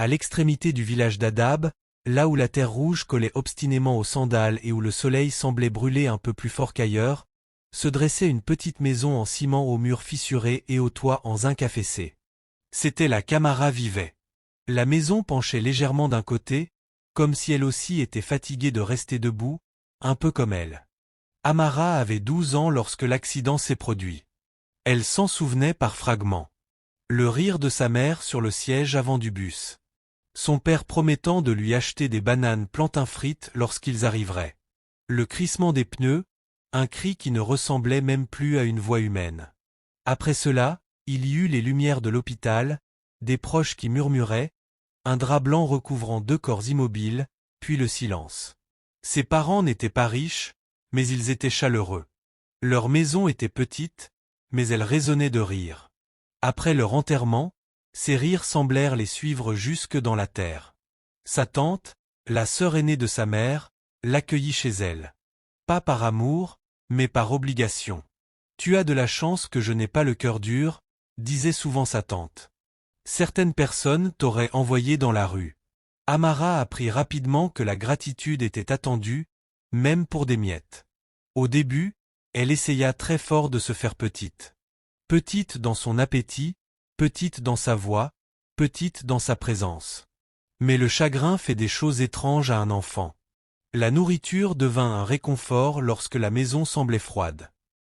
À l'extrémité du village d'Adab, là où la terre rouge collait obstinément aux sandales et où le soleil semblait brûler un peu plus fort qu'ailleurs, se dressait une petite maison en ciment aux murs fissurés et au toit en zinc affaissé. C'était là qu'Amara vivait. La maison penchait légèrement d'un côté, comme si elle aussi était fatiguée de rester debout, un peu comme elle. Amara avait 12 ans lorsque l'accident s'est produit. Elle s'en souvenait par fragments. Le rire de sa mère sur le siège avant du bus. Son père promettant de lui acheter des bananes plantain frites lorsqu'ils arriveraient. Le crissement des pneus, un cri qui ne ressemblait même plus à une voix humaine. Après cela, il y eut les lumières de l'hôpital, des proches qui murmuraient, un drap blanc recouvrant 2 corps immobiles, puis le silence. Ses parents n'étaient pas riches, mais ils étaient chaleureux. Leur maison était petite, mais elle résonnait de rire. Après leur enterrement, ces rires semblèrent les suivre jusque dans la terre. Sa tante, la sœur aînée de sa mère, l'accueillit chez elle. Pas par amour, mais par obligation. « Tu as de la chance que je n'ai pas le cœur dur », disait souvent sa tante. Certaines personnes t'auraient envoyé dans la rue. Amara apprit rapidement que la gratitude était attendue, même pour des miettes. Au début, elle essaya très fort de se faire petite. Petite dans son appétit, petite dans sa voix, petite dans sa présence. Mais le chagrin fait des choses étranges à un enfant. La nourriture devint un réconfort lorsque la maison semblait froide.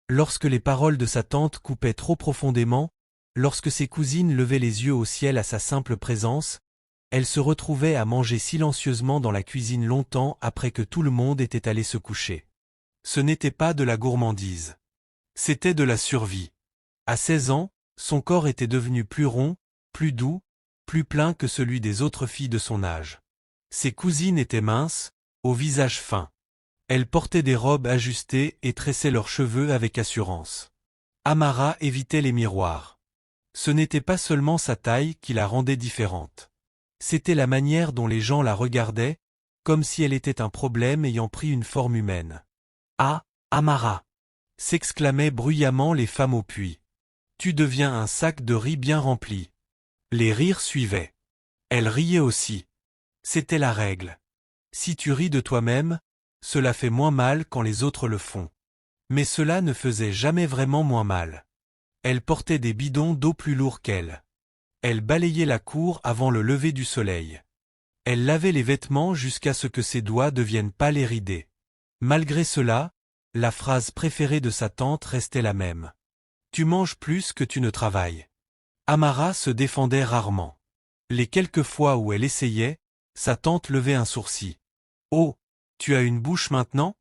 Lorsque les paroles de sa tante coupaient trop profondément, lorsque ses cousines levaient les yeux au ciel à sa simple présence, elle se retrouvait à manger silencieusement dans la cuisine longtemps après que tout le monde était allé se coucher. Ce n'était pas de la gourmandise. C'était de la survie. À 16 ans, son corps était devenu plus rond, plus doux, plus plein que celui des autres filles de son âge. Ses cousines étaient minces, au visage fin. Elles portaient des robes ajustées et tressaient leurs cheveux avec assurance. Amara évitait les miroirs. Ce n'était pas seulement sa taille qui la rendait différente. C'était la manière dont les gens la regardaient, comme si elle était un problème ayant pris une forme humaine. « Ah, Amara !» s'exclamaient bruyamment les femmes au puits. « Tu deviens un sac de riz bien rempli. » Les rires suivaient. Elle riait aussi. C'était la règle. Si tu ris de toi-même, cela fait moins mal quand les autres le font. Mais cela ne faisait jamais vraiment moins mal. Elle portait des bidons d'eau plus lourds qu'elle. Elle balayait la cour avant le lever du soleil. Elle lavait les vêtements jusqu'à ce que ses doigts deviennent pâles et ridés. Malgré cela, la phrase préférée de sa tante restait la même. « Tu manges plus que tu ne travailles. » Amara se défendait rarement. Les quelques fois où elle essayait, sa tante levait un sourcil. « Oh, tu as une bouche maintenant ?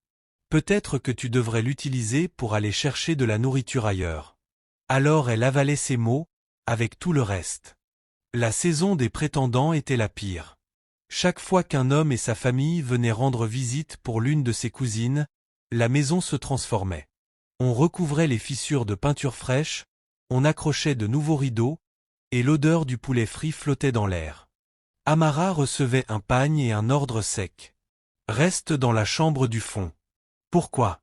Peut-être que tu devrais l'utiliser pour aller chercher de la nourriture ailleurs. » Alors elle avalait ses mots, avec tout le reste. La saison des prétendants était la pire. Chaque fois qu'un homme et sa famille venaient rendre visite pour l'une de ses cousines, la maison se transformait. On recouvrait les fissures de peinture fraîche, on accrochait de nouveaux rideaux, et l'odeur du poulet frit flottait dans l'air. Amara recevait un pagne et un ordre sec. « Reste dans la chambre du fond. »« Pourquoi ?»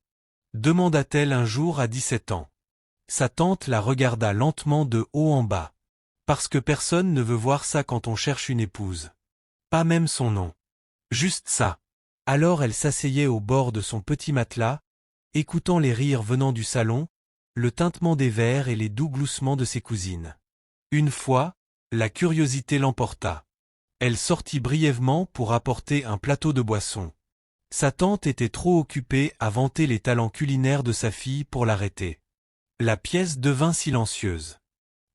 demanda-t-elle un jour à 17 ans. Sa tante la regarda lentement de haut en bas. « Parce que personne ne veut voir ça quand on cherche une épouse. Pas même son nom. Juste ça. » Alors elle s'asseyait au bord de son petit matelas, écoutant les rires venant du salon, le tintement des verres et les doux gloussements de ses cousines. Une fois, la curiosité l'emporta. Elle sortit brièvement pour apporter un plateau de boisson. Sa tante était trop occupée à vanter les talents culinaires de sa fille pour l'arrêter. La pièce devint silencieuse.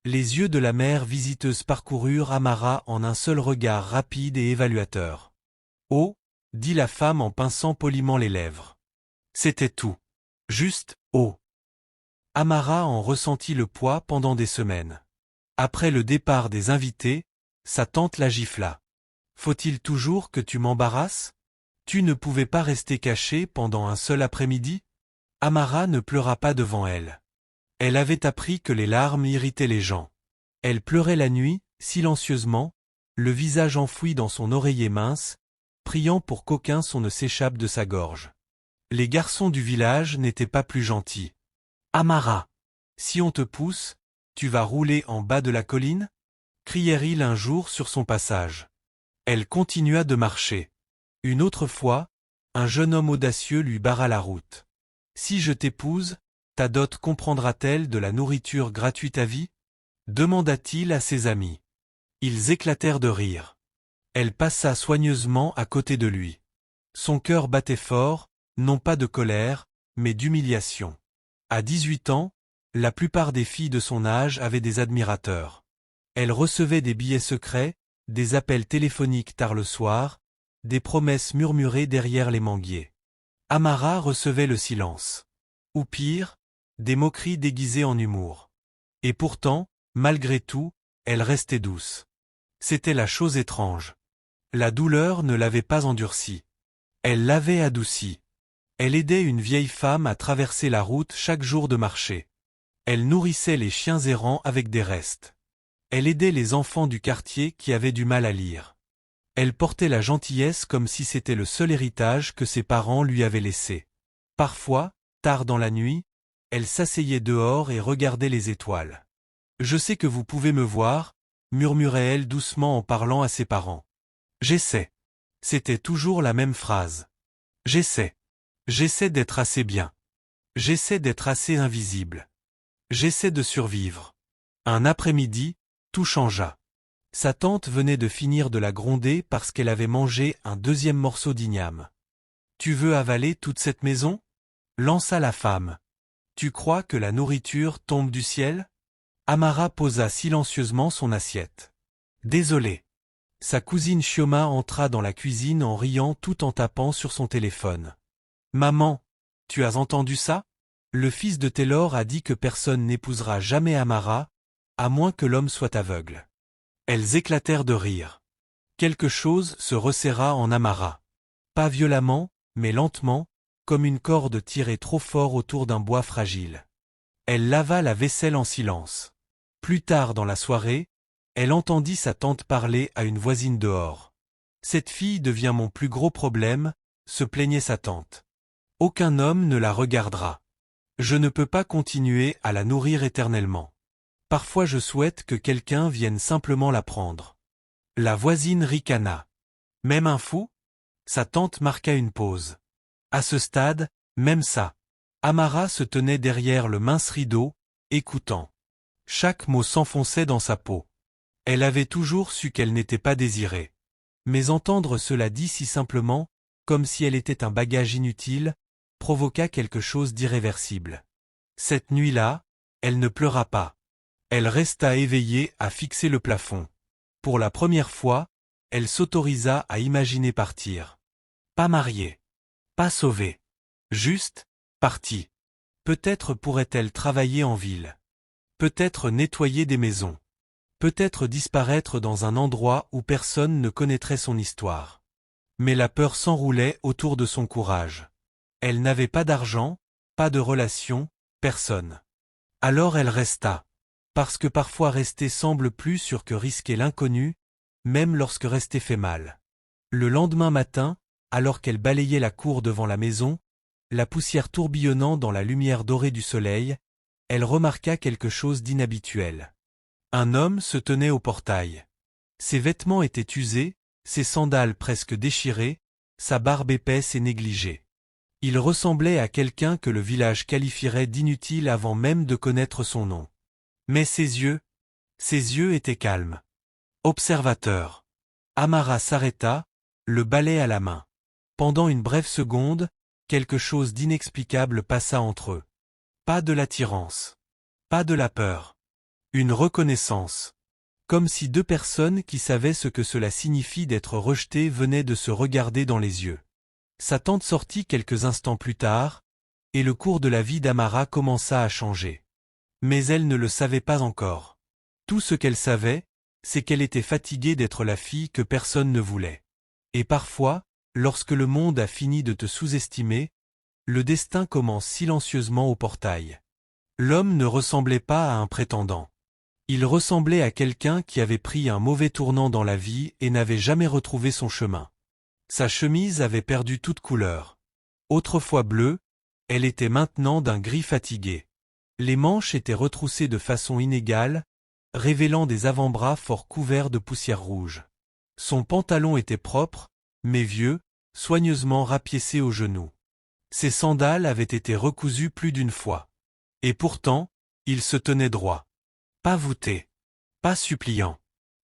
Les yeux de la mère visiteuse parcoururent Amara en un seul regard rapide et évaluateur. « Oh » dit la femme en pinçant poliment les lèvres. C'était tout. Juste « oh ». Amara en ressentit le poids pendant des semaines. Après le départ des invités, sa tante la gifla. « Faut-il toujours que tu m'embarrasses ? Tu ne pouvais pas rester cachée pendant un seul après-midi ?» Amara ne pleura pas devant elle. Elle avait appris que les larmes irritaient les gens. Elle pleurait la nuit, silencieusement, le visage enfoui dans son oreiller mince, priant pour qu'aucun son ne s'échappe de sa gorge. Les garçons du village n'étaient pas plus gentils. « Amara, si on te pousse, tu vas rouler en bas de la colline ?» crièrent-ils un jour sur son passage. Elle continua de marcher. Une autre fois, un jeune homme audacieux lui barra la route. Si je t'épouse, ta dot comprendra-t-elle de la nourriture gratuite à vie? Demanda-t-il à ses amis. Ils éclatèrent de rire. Elle passa soigneusement à côté de lui. Son cœur battait fort, non pas de colère, mais d'humiliation. À 18 ans, la plupart des filles de son âge avaient des admirateurs. Elle recevait des billets secrets, des appels téléphoniques tard le soir, des promesses murmurées derrière les manguiers. Amara recevait le silence. Ou pire, des moqueries déguisées en humour. Et pourtant, malgré tout, elle restait douce. C'était la chose étrange. La douleur ne l'avait pas endurcie. Elle l'avait adoucie. Elle aidait une vieille femme à traverser la route chaque jour de marché. Elle nourrissait les chiens errants avec des restes. Elle aidait les enfants du quartier qui avaient du mal à lire. Elle portait la gentillesse comme si c'était le seul héritage que ses parents lui avaient laissé. Parfois, tard dans la nuit, elle s'asseyait dehors et regardait les étoiles. « Je sais que vous pouvez me voir », murmurait-elle doucement en parlant à ses parents. « J'essaie. » C'était toujours la même phrase. « J'essaie. J'essaie d'être assez bien. J'essaie d'être assez invisible. J'essaie de survivre. » Un après-midi, tout changea. Sa tante venait de finir de la gronder parce qu'elle avait mangé un deuxième morceau d'igname. « Tu veux avaler toute cette maison ?» lança la femme. « Tu crois que la nourriture tombe du ciel ?» Amara posa silencieusement son assiette. « Désolé. » Sa cousine Chioma entra dans la cuisine en riant tout en tapant sur son téléphone. « Maman, tu as entendu ça? Le fils de Taylor a dit que personne n'épousera jamais Amara, à moins que l'homme soit aveugle. » Elles éclatèrent de rire. Quelque chose se resserra en Amara. Pas violemment, mais lentement, comme une corde tirée trop fort autour d'un bois fragile. Elle lava la vaisselle en silence. Plus tard dans la soirée, elle entendit sa tante parler à une voisine dehors. « Cette fille devient mon plus gros problème », se plaignait sa tante. « Aucun homme ne la regardera. Je ne peux pas continuer à la nourrir éternellement. Parfois je souhaite que quelqu'un vienne simplement la prendre. » La voisine ricana. « Même un fou ?» Sa tante marqua une pause. À ce stade, même ça. Amara se tenait derrière le mince rideau, écoutant. Chaque mot s'enfonçait dans sa peau. Elle avait toujours su qu'elle n'était pas désirée. Mais entendre cela dit si simplement, comme si elle était un bagage inutile, provoqua quelque chose d'irréversible. Cette nuit-là, elle ne pleura pas. Elle resta éveillée à fixer le plafond. Pour la première fois, elle s'autorisa à imaginer partir. Pas mariée. Pas sauvée. Juste, partie. Peut-être pourrait-elle travailler en ville. Peut-être nettoyer des maisons. Peut-être disparaître dans un endroit où personne ne connaîtrait son histoire. Mais la peur s'enroulait autour de son courage. Elle n'avait pas d'argent, pas de relations, personne. Alors elle resta. Parce que parfois rester semble plus sûr que risquer l'inconnu, même lorsque rester fait mal. Le lendemain matin, alors qu'elle balayait la cour devant la maison, la poussière tourbillonnant dans la lumière dorée du soleil, elle remarqua quelque chose d'inhabituel. Un homme se tenait au portail. Ses vêtements étaient usés, ses sandales presque déchirées, sa barbe épaisse et négligée. Il ressemblait à quelqu'un que le village qualifierait d'inutile avant même de connaître son nom. Mais ses yeux étaient calmes. Observateur. Amara s'arrêta, le balai à la main. Pendant une brève seconde, quelque chose d'inexplicable passa entre eux. Pas de l'attirance. Pas de la peur. Une reconnaissance. Comme si deux personnes qui savaient ce que cela signifie d'être rejetées venaient de se regarder dans les yeux. Sa tante sortit quelques instants plus tard, et le cours de la vie d'Amara commença à changer. Mais elle ne le savait pas encore. Tout ce qu'elle savait, c'est qu'elle était fatiguée d'être la fille que personne ne voulait. Et parfois, lorsque le monde a fini de te sous-estimer, le destin commence silencieusement au portail. L'homme ne ressemblait pas à un prétendant. Il ressemblait à quelqu'un qui avait pris un mauvais tournant dans la vie et n'avait jamais retrouvé son chemin. Sa chemise avait perdu toute couleur. Autrefois bleue, elle était maintenant d'un gris fatigué. Les manches étaient retroussées de façon inégale, révélant des avant-bras fort couverts de poussière rouge. Son pantalon était propre, mais vieux, soigneusement rapiécé aux genoux. Ses sandales avaient été recousues plus d'une fois. Et pourtant, il se tenait droit. Pas voûté. Pas suppliant.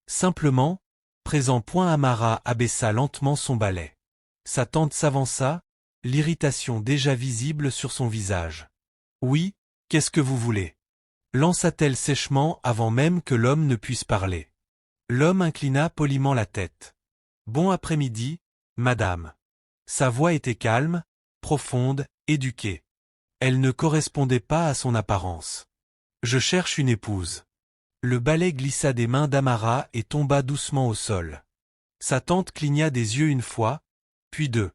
Simplement, présent. Amara abaissa lentement son balai. Sa tante s'avança, l'irritation déjà visible sur son visage. Oui, qu'est-ce que vous voulez? Lança-t-elle sèchement avant même que l'homme ne puisse parler. L'homme inclina poliment la tête. Bon après-midi, madame. Sa voix était calme, profonde, éduquée. Elle ne correspondait pas à son apparence. Je cherche une épouse. Le balai glissa des mains d'Amara et tomba doucement au sol. Sa tante cligna des yeux une fois, puis deux.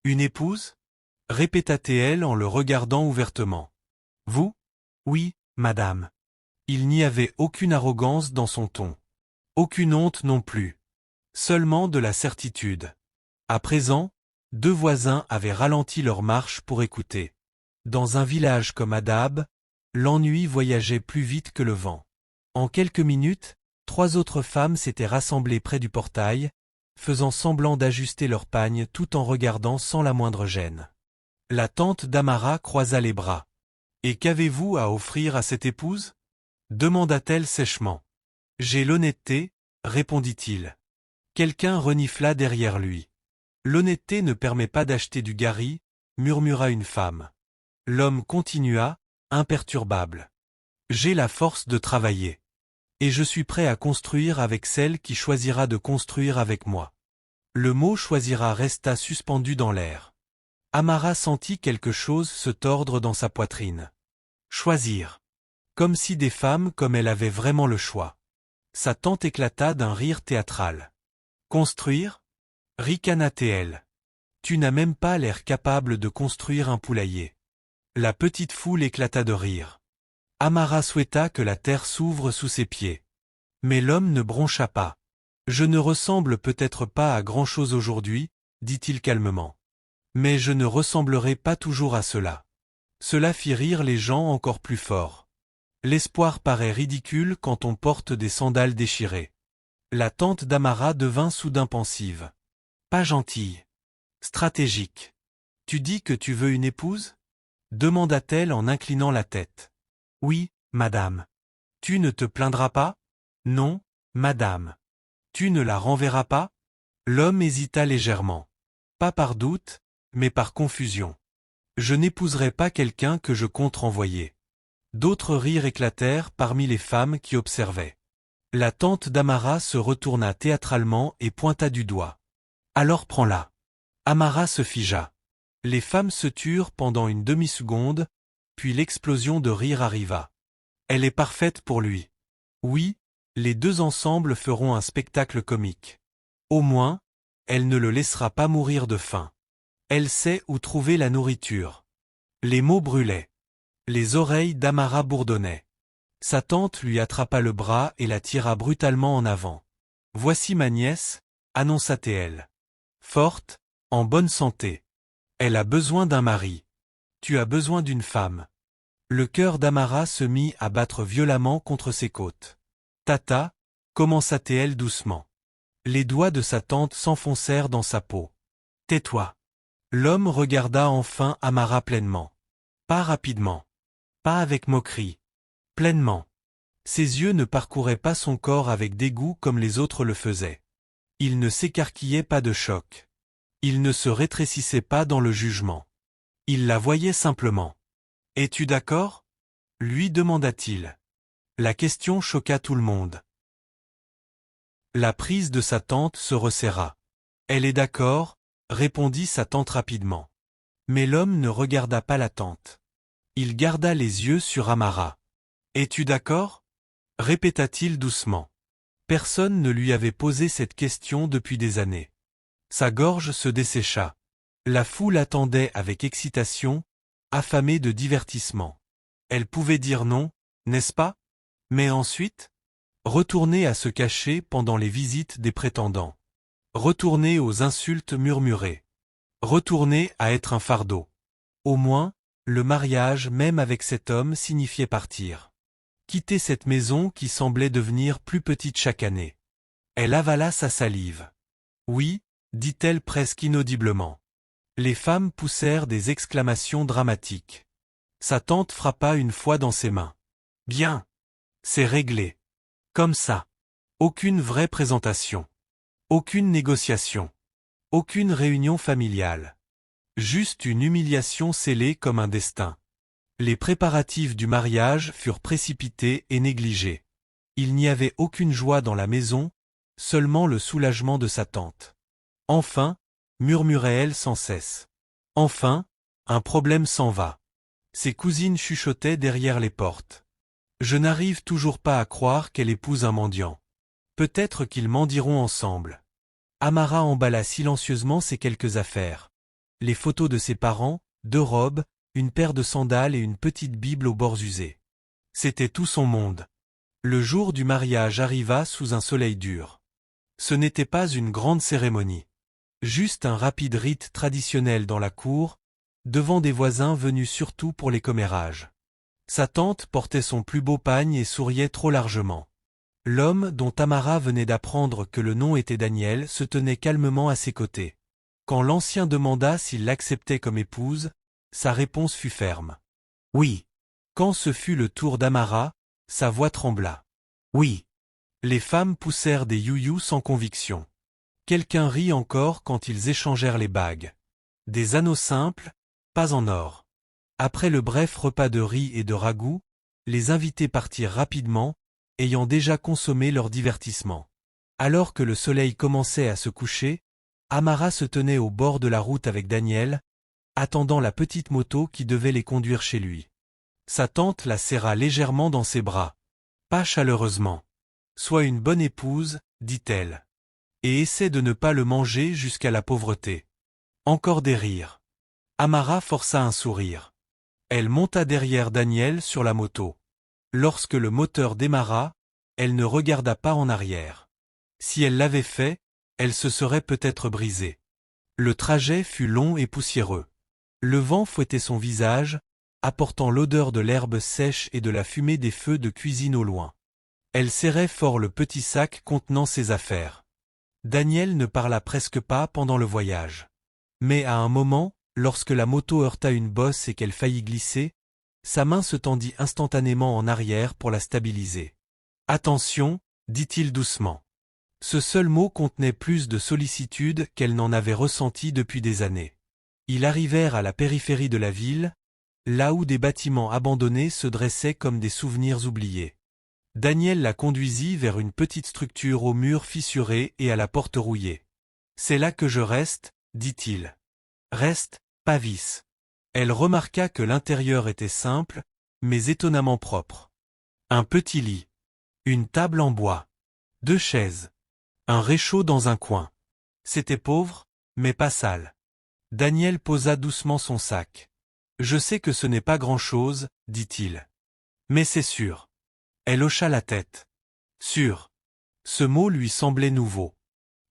Une épouse? Répéta-t-elle en le regardant ouvertement. Vous? Oui, madame. Il n'y avait aucune arrogance dans son ton. Aucune honte non plus. Seulement de la certitude. À présent, deux voisins avaient ralenti leur marche pour écouter. Dans un village comme Adab, l'ennui voyageait plus vite que le vent. En quelques minutes, 3 autres femmes s'étaient rassemblées près du portail, faisant semblant d'ajuster leur pagne tout en regardant sans la moindre gêne. La tante d'Amara croisa les bras. « Et qu'avez-vous à offrir à cette épouse » demanda-t-elle sèchement. « J'ai l'honnêteté, » répondit-il. Quelqu'un renifla derrière lui. « L'honnêteté ne permet pas d'acheter du gari, » murmura une femme. L'homme continua, imperturbable. « J'ai la force de travailler. Et je suis prêt à construire avec celle qui choisira de construire avec moi. » Le mot choisira resta suspendu dans l'air. Amara sentit quelque chose se tordre dans sa poitrine. Choisir. Comme si des femmes comme elle avaient vraiment le choix. Sa tante éclata d'un rire théâtral. Construire? Ricana-t-elle. Tu n'as même pas l'air capable de construire un poulailler. La petite foule éclata de rire. Amara souhaita que la terre s'ouvre sous ses pieds. Mais l'homme ne broncha pas. Je ne ressemble peut-être pas à grand-chose aujourd'hui, dit-il calmement. Mais je ne ressemblerai pas toujours à cela. Cela fit rire les gens encore plus fort. L'espoir paraît ridicule quand on porte des sandales déchirées. La tante d'Amara devint soudain pensive. Pas gentille. Stratégique. Tu dis que tu veux une épouse? Demanda-t-elle en inclinant la tête. Oui, madame. Tu ne te plaindras pas? Non, madame. Tu ne la renverras pas? L'homme hésita légèrement. Pas par doute, mais par confusion. Je n'épouserai pas quelqu'un que je compte renvoyer. D'autres rires éclatèrent parmi les femmes qui observaient. La tante d'Amara se retourna théâtralement et pointa du doigt. Alors prends-la. Amara se figea. Les femmes se turent pendant une demi-seconde, puis l'explosion de rire arriva. Elle est parfaite pour lui. Oui, les deux ensemble feront un spectacle comique. Au moins, elle ne le laissera pas mourir de faim. Elle sait où trouver la nourriture. Les mots brûlaient. Les oreilles d'Amara bourdonnaient. Sa tante lui attrapa le bras et la tira brutalement en avant. « Voici ma nièce » annonça-t-elle. « Forte, en bonne santé. Elle a besoin d'un mari. Tu as besoin d'une femme. » Le cœur d'Amara se mit à battre violemment contre ses côtes. « Tata » commença-t-elle doucement. Les doigts de sa tante s'enfoncèrent dans sa peau. « Tais-toi. » L'homme regarda enfin Amara pleinement. Pas rapidement. Pas avec moquerie. Pleinement. Ses yeux ne parcouraient pas son corps avec dégoût comme les autres le faisaient. Il ne s'écarquillait pas de choc. Il ne se rétrécissait pas dans le jugement. Il la voyait simplement. « Es-tu d'accord » lui demanda-t-il. La question choqua tout le monde. La prise de sa tante se resserra. « Elle est d'accord » répondit sa tante rapidement. Mais l'homme ne regarda pas la tante. Il garda les yeux sur Amara. « Es-tu d'accord » répéta-t-il doucement. Personne ne lui avait posé cette question depuis des années. Sa gorge se dessécha. La foule attendait avec excitation, affamée de divertissement. Elle pouvait dire non, n'est-ce pas? Mais ensuite? Retourner à se cacher pendant les visites des prétendants. Retourner aux insultes murmurées. Retourner à être un fardeau. Au moins, le mariage même avec cet homme signifiait partir. Quitter cette maison qui semblait devenir plus petite chaque année. Elle avala sa salive. Oui, dit-elle presque inaudiblement. Les femmes poussèrent des exclamations dramatiques. Sa tante frappa une fois dans ses mains. Bien. C'est réglé. Comme ça. Aucune vraie présentation. Aucune négociation. Aucune réunion familiale. Juste une humiliation scellée comme un destin. Les préparatifs du mariage furent précipités et négligés. Il n'y avait aucune joie dans la maison, seulement le soulagement de sa tante. Enfin, murmurait-elle sans cesse. Enfin, un problème s'en va. Ses cousines chuchotaient derrière les portes. Je n'arrive toujours pas à croire qu'elle épouse un mendiant. Peut-être qu'ils mendieront ensemble. Amara emballa silencieusement ses quelques affaires. Les photos de ses parents, 2 robes, une paire de sandales et une petite Bible aux bords usés. C'était tout son monde. Le jour du mariage arriva sous un soleil dur. Ce n'était pas une grande cérémonie. Juste un rapide rite traditionnel dans la cour, devant des voisins venus surtout pour les commérages. Sa tante portait son plus beau pagne et souriait trop largement. L'homme dont Amara venait d'apprendre que le nom était Daniel se tenait calmement à ses côtés. Quand l'ancien demanda s'il l'acceptait comme épouse, sa réponse fut ferme. Oui. Quand ce fut le tour d'Amara, sa voix trembla. Oui. Les femmes poussèrent des you-you sans conviction. Quelqu'un rit encore quand ils échangèrent les bagues. Des anneaux simples, pas en or. Après le bref repas de riz et de ragoût, les invités partirent rapidement, ayant déjà consommé leur divertissement. Alors que le soleil commençait à se coucher, Amara se tenait au bord de la route avec Daniel, attendant la petite moto qui devait les conduire chez lui. Sa tante la serra légèrement dans ses bras. Pas chaleureusement. Sois une bonne épouse, dit-elle. Et essaie de ne pas le manger jusqu'à la pauvreté. Encore des rires. Amara força un sourire. Elle monta derrière Daniel sur la moto. Lorsque le moteur démarra, elle ne regarda pas en arrière. Si elle l'avait fait, elle se serait peut-être brisée. Le trajet fut long et poussiéreux. Le vent fouettait son visage, apportant l'odeur de l'herbe sèche et de la fumée des feux de cuisine au loin. Elle serrait fort le petit sac contenant ses affaires. Daniel ne parla presque pas pendant le voyage. Mais à un moment, lorsque la moto heurta une bosse et qu'elle faillit glisser, sa main se tendit instantanément en arrière pour la stabiliser. « Attention », dit-il doucement. Ce seul mot contenait plus de sollicitude qu'elle n'en avait ressenti depuis des années. Ils arrivèrent à la périphérie de la ville, là où des bâtiments abandonnés se dressaient comme des souvenirs oubliés. Daniel la conduisit vers une petite structure aux murs fissurés et à la porte rouillée. « C'est là que je reste, dit-il. Reste, Pavis. » Elle remarqua que l'intérieur était simple, mais étonnamment propre. Un petit lit. Une table en bois. 2 chaises. Un réchaud dans un coin. C'était pauvre, mais pas sale. Daniel posa doucement son sac. « Je sais que ce n'est pas grand-chose, dit-il. Mais c'est sûr. » Elle hocha la tête. « Sûr. » Ce mot lui semblait nouveau.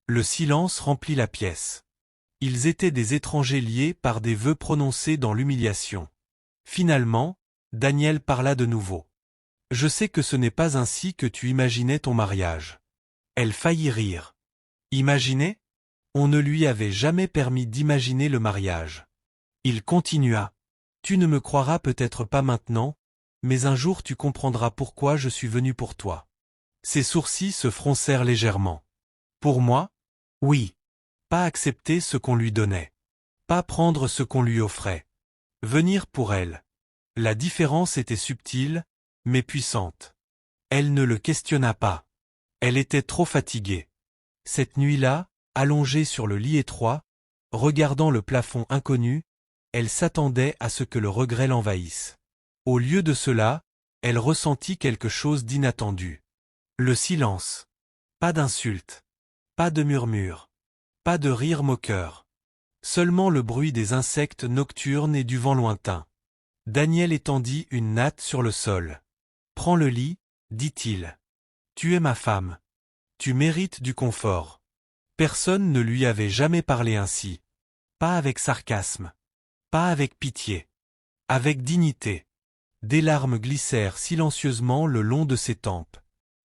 Le silence remplit la pièce. Ils étaient des étrangers liés par des vœux prononcés dans l'humiliation. Finalement, Daniel parla de nouveau. « Je sais que ce n'est pas ainsi que tu imaginais ton mariage. » Elle faillit rire. Imaginer ? On ne lui avait jamais permis d'imaginer le mariage. Il continua. « Tu ne me croiras peut-être pas maintenant, mais un jour tu comprendras pourquoi je suis venu pour toi. » Ses sourcils se froncèrent légèrement. « Pour moi ? Oui. Pas accepter ce qu'on lui donnait. Pas prendre ce qu'on lui offrait. Venir pour elle. » La différence était subtile, mais puissante. Elle ne le questionna pas. Elle était trop fatiguée. Cette nuit-là, allongée sur le lit étroit, regardant le plafond inconnu, elle s'attendait à ce que le regret l'envahisse. Au lieu de cela, elle ressentit quelque chose d'inattendu. Le silence. Pas d'insultes. Pas de murmures. Pas de rire moqueur. Seulement le bruit des insectes nocturnes et du vent lointain. Daniel étendit une natte sur le sol. « Prends le lit, dit-il. Tu es ma femme. Tu mérites du confort. » Personne ne lui avait jamais parlé ainsi. Pas avec sarcasme. Pas avec pitié. Avec dignité. Des larmes glissèrent silencieusement le long de ses tempes.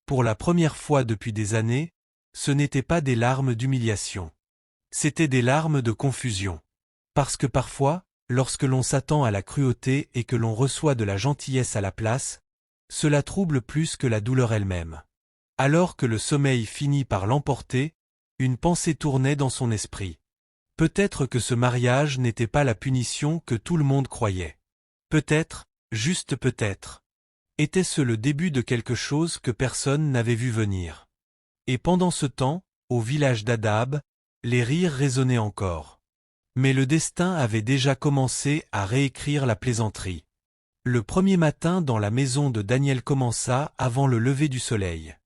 Pour la première fois depuis des années, ce n'étaient pas des larmes d'humiliation. C'étaient des larmes de confusion. Parce que parfois, lorsque l'on s'attend à la cruauté et que l'on reçoit de la gentillesse à la place, cela trouble plus que la douleur elle-même. Alors que le sommeil finit par l'emporter, une pensée tournait dans son esprit. Peut-être que ce mariage n'était pas la punition que tout le monde croyait. Peut-être, juste peut-être, était-ce le début de quelque chose que personne n'avait vu venir. Et pendant ce temps, au village d'Adab, les rires résonnaient encore. Mais le destin avait déjà commencé à réécrire la plaisanterie. Le premier matin dans la maison de Daniel commença avant le lever du soleil.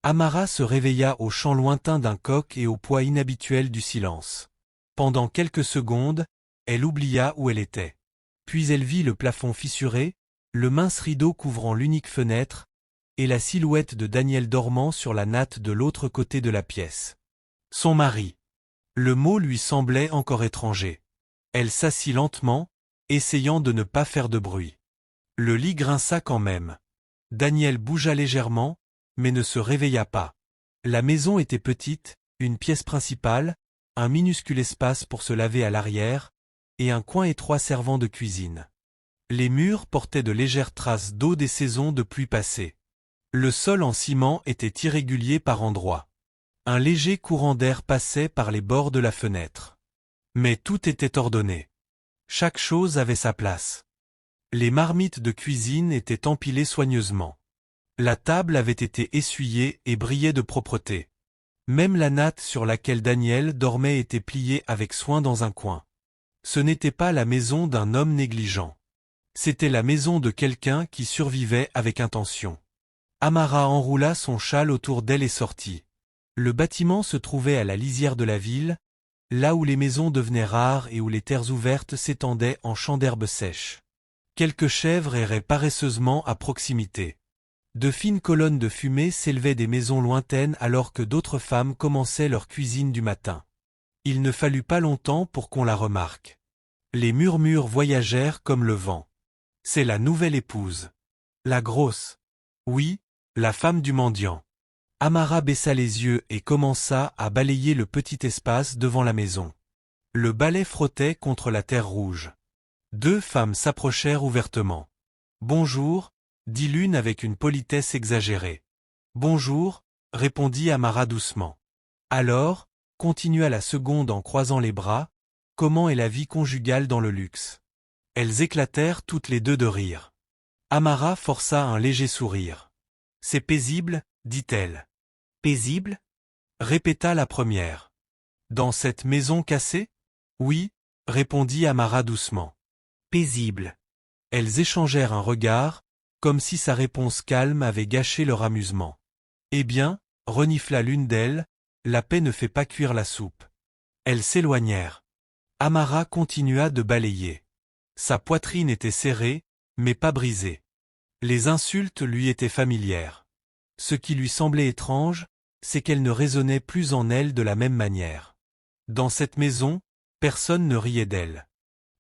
Amara se réveilla au chant lointain d'un coq et au poids inhabituel du silence. Pendant quelques secondes, elle oublia où elle était. Puis elle vit le plafond fissuré, le mince rideau couvrant l'unique fenêtre, et la silhouette de Daniel dormant sur la natte de l'autre côté de la pièce. Son mari. Le mot lui semblait encore étranger. Elle s'assit lentement, essayant de ne pas faire de bruit. Le lit grinça quand même. Daniel bougea légèrement, mais ne se réveilla pas. La maison était petite, une pièce principale, un minuscule espace pour se laver à l'arrière, et un coin étroit servant de cuisine. Les murs portaient de légères traces d'eau des saisons de pluie passées. Le sol en ciment était irrégulier par endroits. Un léger courant d'air passait par les bords de la fenêtre. Mais tout était ordonné. Chaque chose avait sa place. Les marmites de cuisine étaient empilées soigneusement. La table avait été essuyée et brillait de propreté. Même la natte sur laquelle Daniel dormait était pliée avec soin dans un coin. Ce n'était pas la maison d'un homme négligent. C'était la maison de quelqu'un qui survivait avec intention. Amara enroula son châle autour d'elle et sortit. Le bâtiment se trouvait à la lisière de la ville, là où les maisons devenaient rares et où les terres ouvertes s'étendaient en champs d'herbes sèches. Quelques chèvres erraient paresseusement à proximité. De fines colonnes de fumée s'élevaient des maisons lointaines alors que d'autres femmes commençaient leur cuisine du matin. Il ne fallut pas longtemps pour qu'on la remarque. Les murmures voyagèrent comme le vent. C'est la nouvelle épouse. La grosse. Oui, la femme du mendiant. Amara baissa les yeux et commença à balayer le petit espace devant la maison. Le balai frottait contre la terre rouge. Deux femmes s'approchèrent ouvertement. « Bonjour », dit l'une avec une politesse exagérée. « Bonjour », répondit Amara doucement. « Alors », continua la seconde en croisant les bras, « comment est la vie conjugale dans le luxe ?» Elles éclatèrent toutes les deux de rire. Amara força un léger sourire. « C'est paisible », dit-elle. « Paisible » répéta la première. « Dans cette maison cassée ?»« Oui », répondit Amara doucement. « Paisible. » Elles échangèrent un regard, comme si sa réponse calme avait gâché leur amusement. « Eh bien, » renifla l'une d'elles, « la paix ne fait pas cuire la soupe. » Elles s'éloignèrent. Amara continua de balayer. Sa poitrine était serrée, mais pas brisée. Les insultes lui étaient familières. Ce qui lui semblait étrange, c'est qu'elles ne résonnaient plus en elle de la même manière. Dans cette maison, personne ne riait d'elle.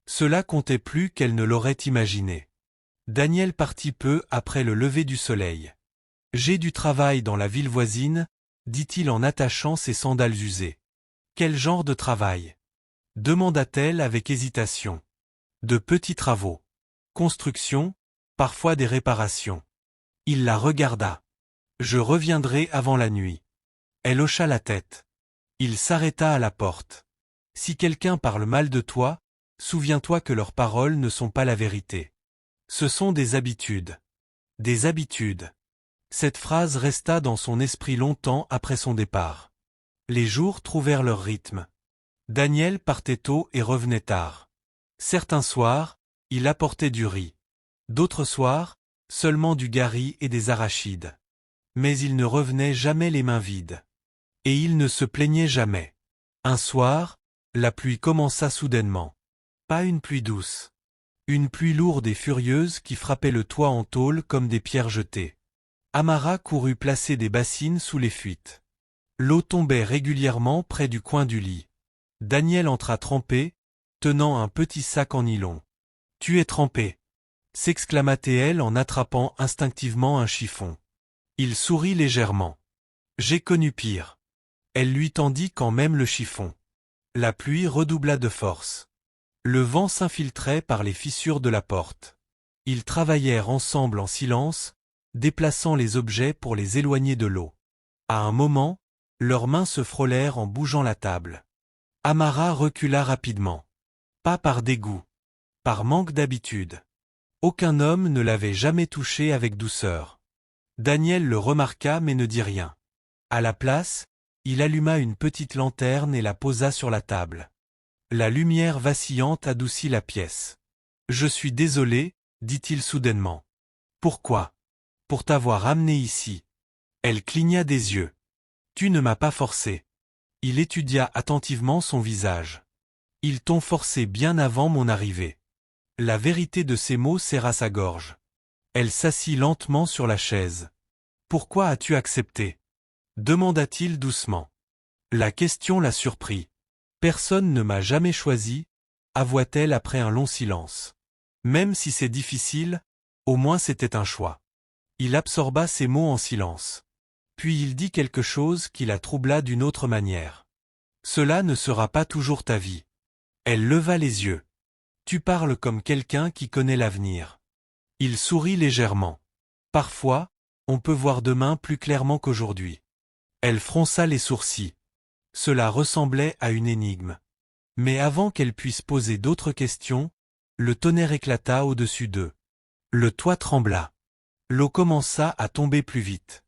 Cela comptait plus qu'elle ne l'aurait imaginé. Daniel partit peu après le lever du soleil. « J'ai du travail dans la ville voisine », dit-il en attachant ses sandales usées. « Quel genre de travail » demanda-t-elle avec hésitation. « De petits travaux. Construction, parfois des réparations. » Il la regarda. « Je reviendrai avant la nuit. » Elle hocha la tête. Il s'arrêta à la porte. « Si quelqu'un parle mal de toi, souviens-toi que leurs paroles ne sont pas la vérité. Ce sont des habitudes. Des habitudes. » Cette phrase resta dans son esprit longtemps après son départ. Les jours trouvèrent leur rythme. Daniel partait tôt et revenait tard. Certains soirs, il apportait du riz. D'autres soirs, seulement du gari et des arachides. Mais il ne revenait jamais les mains vides. Et il ne se plaignait jamais. Un soir, la pluie commença soudainement. Pas une pluie douce. Une pluie lourde et furieuse qui frappait le toit en tôle comme des pierres jetées. Amara courut placer des bassines sous les fuites. L'eau tombait régulièrement près du coin du lit. Daniel entra trempé, tenant un petit sac en nylon. « Tu es trempé » s'exclama-t-elle en attrapant instinctivement un chiffon. Il sourit légèrement. « J'ai connu pire. » Elle lui tendit quand même le chiffon. La pluie redoubla de force. Le vent s'infiltrait par les fissures de la porte. Ils travaillèrent ensemble en silence, déplaçant les objets pour les éloigner de l'eau. À un moment, leurs mains se frôlèrent en bougeant la table. Amara recula rapidement. Pas par dégoût. Par manque d'habitude. Aucun homme ne l'avait jamais touché avec douceur. Daniel le remarqua mais ne dit rien. À la place, il alluma une petite lanterne et la posa sur la table. La lumière vacillante adoucit la pièce. « Je suis désolé, dit-il soudainement. Pourquoi? Pour t'avoir amené ici. Elle cligna des yeux. Tu ne m'as pas forcé. Il étudia attentivement son visage. Ils t'ont forcé bien avant mon arrivée. La vérité de ces mots serra sa gorge. Elle s'assit lentement sur la chaise. Pourquoi as-tu accepté? Demanda-t-il doucement. La question la surprit. Personne ne m'a jamais choisi, avoua-t-elle après un long silence. Même si c'est difficile, au moins c'était un choix. Il absorba ces mots en silence. Puis il dit quelque chose qui la troubla d'une autre manière. Cela ne sera pas toujours ta vie. Elle leva les yeux. Tu parles comme quelqu'un qui connaît l'avenir. Il sourit légèrement. Parfois, on peut voir demain plus clairement qu'aujourd'hui. Elle fronça les sourcils. Cela ressemblait à une énigme. Mais avant qu'elle puisse poser d'autres questions, le tonnerre éclata au-dessus d'eux. Le toit trembla. L'eau commença à tomber plus vite.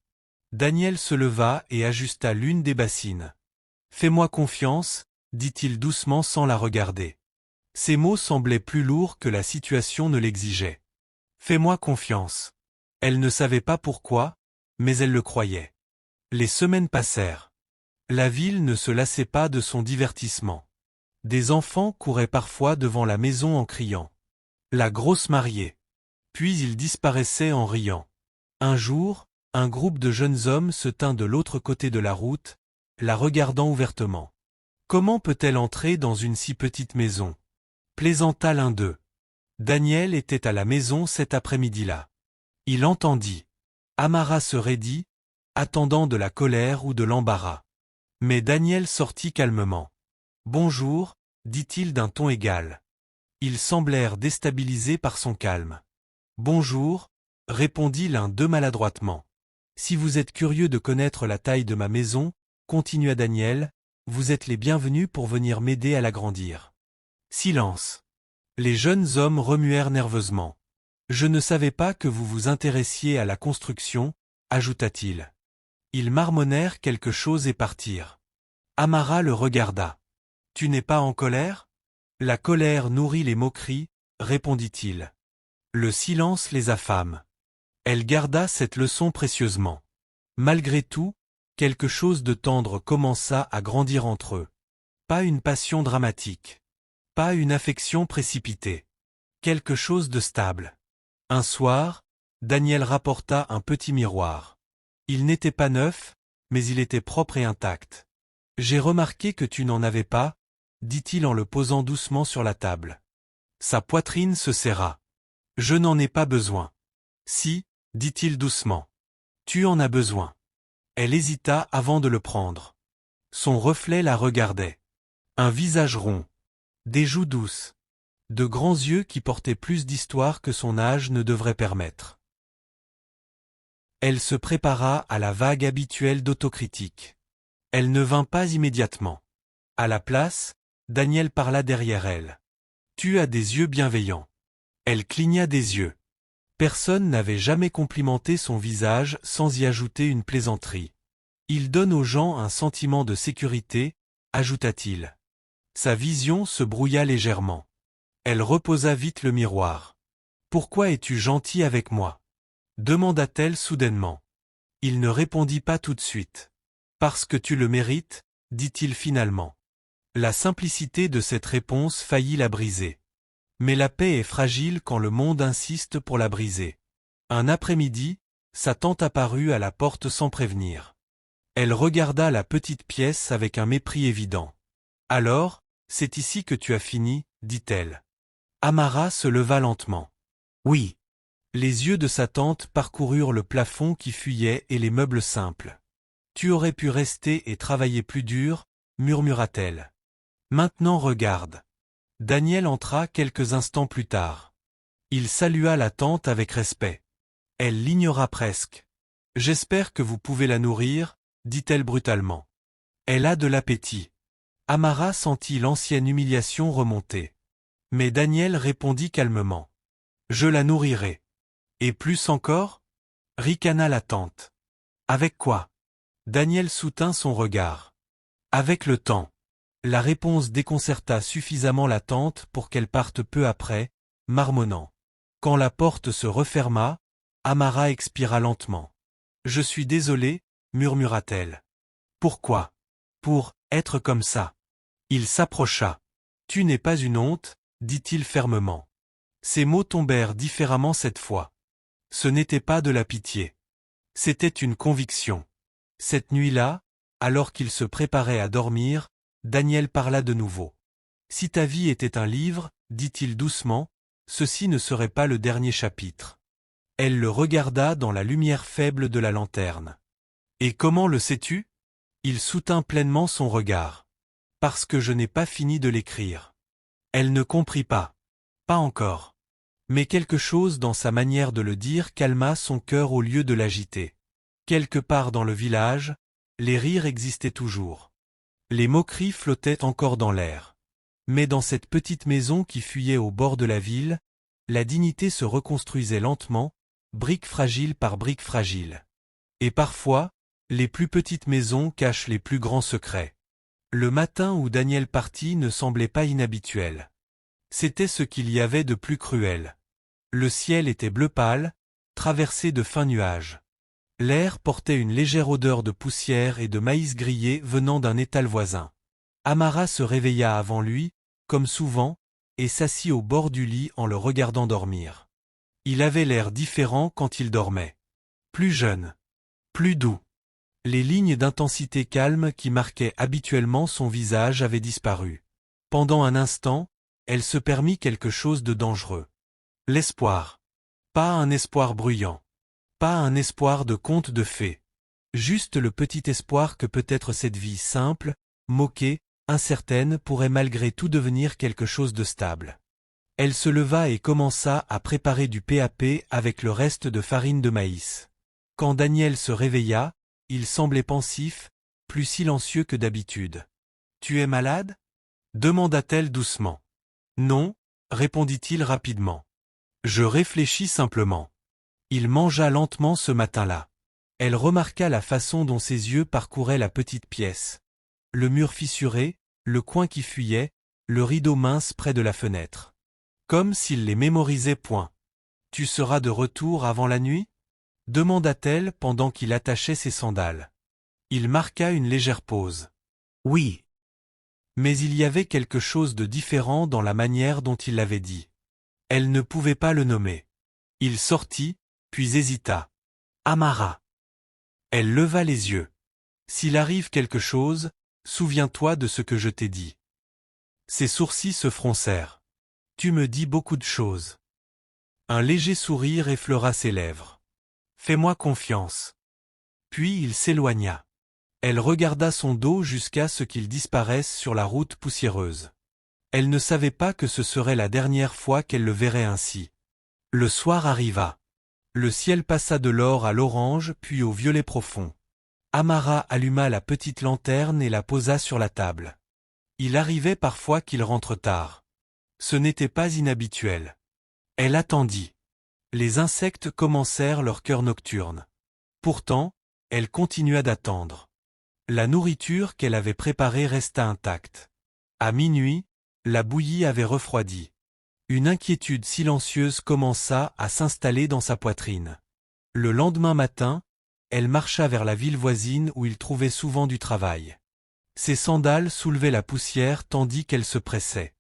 Daniel se leva et ajusta l'une des bassines. « Fais-moi confiance », dit-il doucement sans la regarder. Ces mots semblaient plus lourds que la situation ne l'exigeait. « Fais-moi confiance ». Elle ne savait pas pourquoi, mais elle le croyait. Les semaines passèrent. La ville ne se lassait pas de son divertissement. Des enfants couraient parfois devant la maison en criant « La grosse mariée ». Puis ils disparaissaient en riant. Un jour, un groupe de jeunes hommes se tint de l'autre côté de la route, la regardant ouvertement. « Comment peut-elle entrer dans une si petite maison ?» plaisanta l'un d'eux. Daniel était à la maison cet après-midi-là. Il entendit. Amara se raidit, attendant de la colère ou de l'embarras. Mais Daniel sortit calmement. « Bonjour », dit-il d'un ton égal. Ils semblèrent déstabilisés par son calme. « Bonjour », répondit l'un d'eux maladroitement. « Si vous êtes curieux de connaître la taille de ma maison, continua Daniel, vous êtes les bienvenus pour venir m'aider à l'agrandir. » Silence. Les jeunes hommes remuèrent nerveusement. « Je ne savais pas que vous vous intéressiez à la construction, » ajouta-t-il. Ils marmonnèrent quelque chose et partirent. Amara le regarda. « Tu n'es pas en colère ?» La colère nourrit les moqueries, répondit-il. Le silence les affame. Elle garda cette leçon précieusement. Malgré tout, quelque chose de tendre commença à grandir entre eux. Pas une passion dramatique. Pas une affection précipitée. Quelque chose de stable. Un soir, Daniel rapporta un petit miroir. Il n'était pas neuf, mais il était propre et intact. « J'ai remarqué que tu n'en avais pas, » dit-il en le posant doucement sur la table. Sa poitrine se serra. « Je n'en ai pas besoin. »« Si, » dit-il doucement. « Tu en as besoin. » Elle hésita avant de le prendre. Son reflet la regardait. Un visage rond. Des joues douces. De grands yeux qui portaient plus d'histoire que son âge ne devrait permettre. Elle se prépara à la vague habituelle d'autocritique. Elle ne vint pas immédiatement. À la place, Daniel parla derrière elle. « Tu as des yeux bienveillants. » Elle cligna des yeux. Personne n'avait jamais complimenté son visage sans y ajouter une plaisanterie. « Il donne aux gens un sentiment de sécurité, » ajouta-t-il. Sa vision se brouilla légèrement. Elle reposa vite le miroir. « Pourquoi es-tu gentil avec moi ?» demanda-t-elle soudainement. Il ne répondit pas tout de suite. « Parce que tu le mérites, » dit-il finalement. La simplicité de cette réponse faillit la briser. Mais la paix est fragile quand le monde insiste pour la briser. Un après-midi, sa tante apparut à la porte sans prévenir. Elle regarda la petite pièce avec un mépris évident. « Alors, c'est ici que tu as fini, » dit-elle. Amara se leva lentement. « Oui. » Les yeux de sa tante parcoururent le plafond qui fuyait et les meubles simples. « Tu aurais pu rester et travailler plus dur, » murmura-t-elle. Maintenant regarde. Daniel entra quelques instants plus tard. Il salua la tante avec respect. Elle l'ignora presque. « J'espère que vous pouvez la nourrir, » dit-elle brutalement. « Elle a de l'appétit. » Amara sentit l'ancienne humiliation remonter. Mais Daniel répondit calmement. « Je la nourrirai. » « Et plus encore » ricana la tante. « Avec quoi » Daniel soutint son regard. « Avec le temps. » La réponse déconcerta suffisamment la tante pour qu'elle parte peu après, marmonnant. Quand la porte se referma, Amara expira lentement. « Je suis désolée, » murmura-t-elle. « Pourquoi ?»« Pour être comme ça. » Il s'approcha. « Tu n'es pas une honte » dit-il fermement. Ses mots tombèrent différemment cette fois. Ce n'était pas de la pitié. C'était une conviction. Cette nuit-là, alors qu'il se préparait à dormir, Daniel parla de nouveau. « Si ta vie était un livre, dit-il doucement, ceci ne serait pas le dernier chapitre. » Elle le regarda dans la lumière faible de la lanterne. « Et comment le sais-tu » Il soutint pleinement son regard. « Parce que je n'ai pas fini de l'écrire. » Elle ne comprit pas. Pas encore. Mais quelque chose dans sa manière de le dire calma son cœur au lieu de l'agiter. Quelque part dans le village, les rires existaient toujours. Les moqueries flottaient encore dans l'air. Mais dans cette petite maison qui fuyait au bord de la ville, la dignité se reconstruisait lentement, brique fragile par brique fragile. Et parfois, les plus petites maisons cachent les plus grands secrets. Le matin où Daniel partit ne semblait pas inhabituel. C'était ce qu'il y avait de plus cruel. Le ciel était bleu pâle, traversé de fins nuages. L'air portait une légère odeur de poussière et de maïs grillé venant d'un étal voisin. Amara se réveilla avant lui, comme souvent, et s'assit au bord du lit en le regardant dormir. Il avait l'air différent quand il dormait. Plus jeune. Plus doux. Les lignes d'intensité calme qui marquaient habituellement son visage avaient disparu. Pendant un instant, elle se permit quelque chose de dangereux. L'espoir. Pas un espoir bruyant. Pas un espoir de conte de fées. Juste le petit espoir que peut-être cette vie simple, moquée, incertaine pourrait malgré tout devenir quelque chose de stable. Elle se leva et commença à préparer du PAP avec le reste de farine de maïs. Quand Daniel se réveilla, il semblait pensif, plus silencieux que d'habitude. « Tu es malade » demanda-t-elle doucement. « Non » répondit-il rapidement. « Je réfléchis simplement. » Il mangea lentement ce matin-là. Elle remarqua la façon dont ses yeux parcouraient la petite pièce. Le mur fissuré, le coin qui fuyait, le rideau mince près de la fenêtre. Comme s'il les mémorisait point. « Tu seras de retour avant la nuit » demanda-t-elle pendant qu'il attachait ses sandales. Il marqua une légère pause. « Oui. » Mais il y avait quelque chose de différent dans la manière dont il l'avait dit. Elle ne pouvait pas le nommer. Il sortit, puis hésita. « Amara. » Elle leva les yeux. « S'il arrive quelque chose, souviens-toi de ce que je t'ai dit. » Ses sourcils se froncèrent. « Tu me dis beaucoup de choses. » Un léger sourire effleura ses lèvres. « Fais-moi confiance. » Puis il s'éloigna. Elle regarda son dos jusqu'à ce qu'il disparaisse sur la route poussiéreuse. Elle ne savait pas que ce serait la dernière fois qu'elle le verrait ainsi. Le soir arriva. Le ciel passa de l'or à l'orange puis au violet profond. Amara alluma la petite lanterne et la posa sur la table. Il arrivait parfois qu'il rentre tard. Ce n'était pas inhabituel. Elle attendit. Les insectes commencèrent leur chœur nocturne. Pourtant, elle continua d'attendre. La nourriture qu'elle avait préparée resta intacte. À minuit, la bouillie avait refroidi. Une inquiétude silencieuse commença à s'installer dans sa poitrine. Le lendemain matin, elle marcha vers la ville voisine où il trouvait souvent du travail. Ses sandales soulevaient la poussière tandis qu'elle se pressait.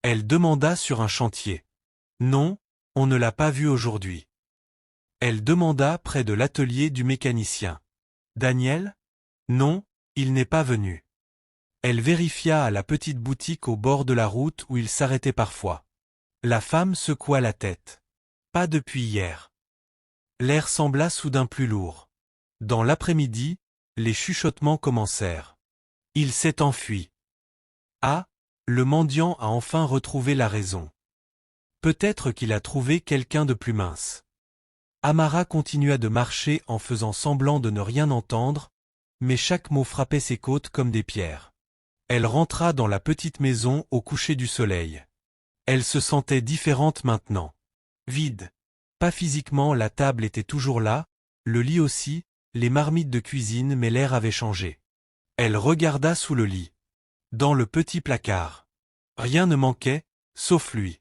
Elle demanda sur un chantier. « Non, on ne l'a pas vu aujourd'hui. » Elle demanda près de l'atelier du mécanicien. « Daniel ? » « Non, il n'est pas venu. » Elle vérifia à la petite boutique au bord de la route où il s'arrêtait parfois. La femme secoua la tête. « Pas depuis hier. » L'air sembla soudain plus lourd. Dans l'après-midi, les chuchotements commencèrent. « Il s'est enfui. »« Ah, le mendiant a enfin retrouvé la raison. Peut-être qu'il a trouvé quelqu'un de plus mince. Amara continua de marcher en faisant semblant de ne rien entendre, mais chaque mot frappait ses côtes comme des pierres. Elle rentra dans la petite maison au coucher du soleil. Elle se sentait différente maintenant. Vide. Pas physiquement, la table était toujours là, le lit aussi, les marmites de cuisine, mais l'air avait changé. Elle regarda sous le lit. Dans le petit placard. Rien ne manquait, sauf lui.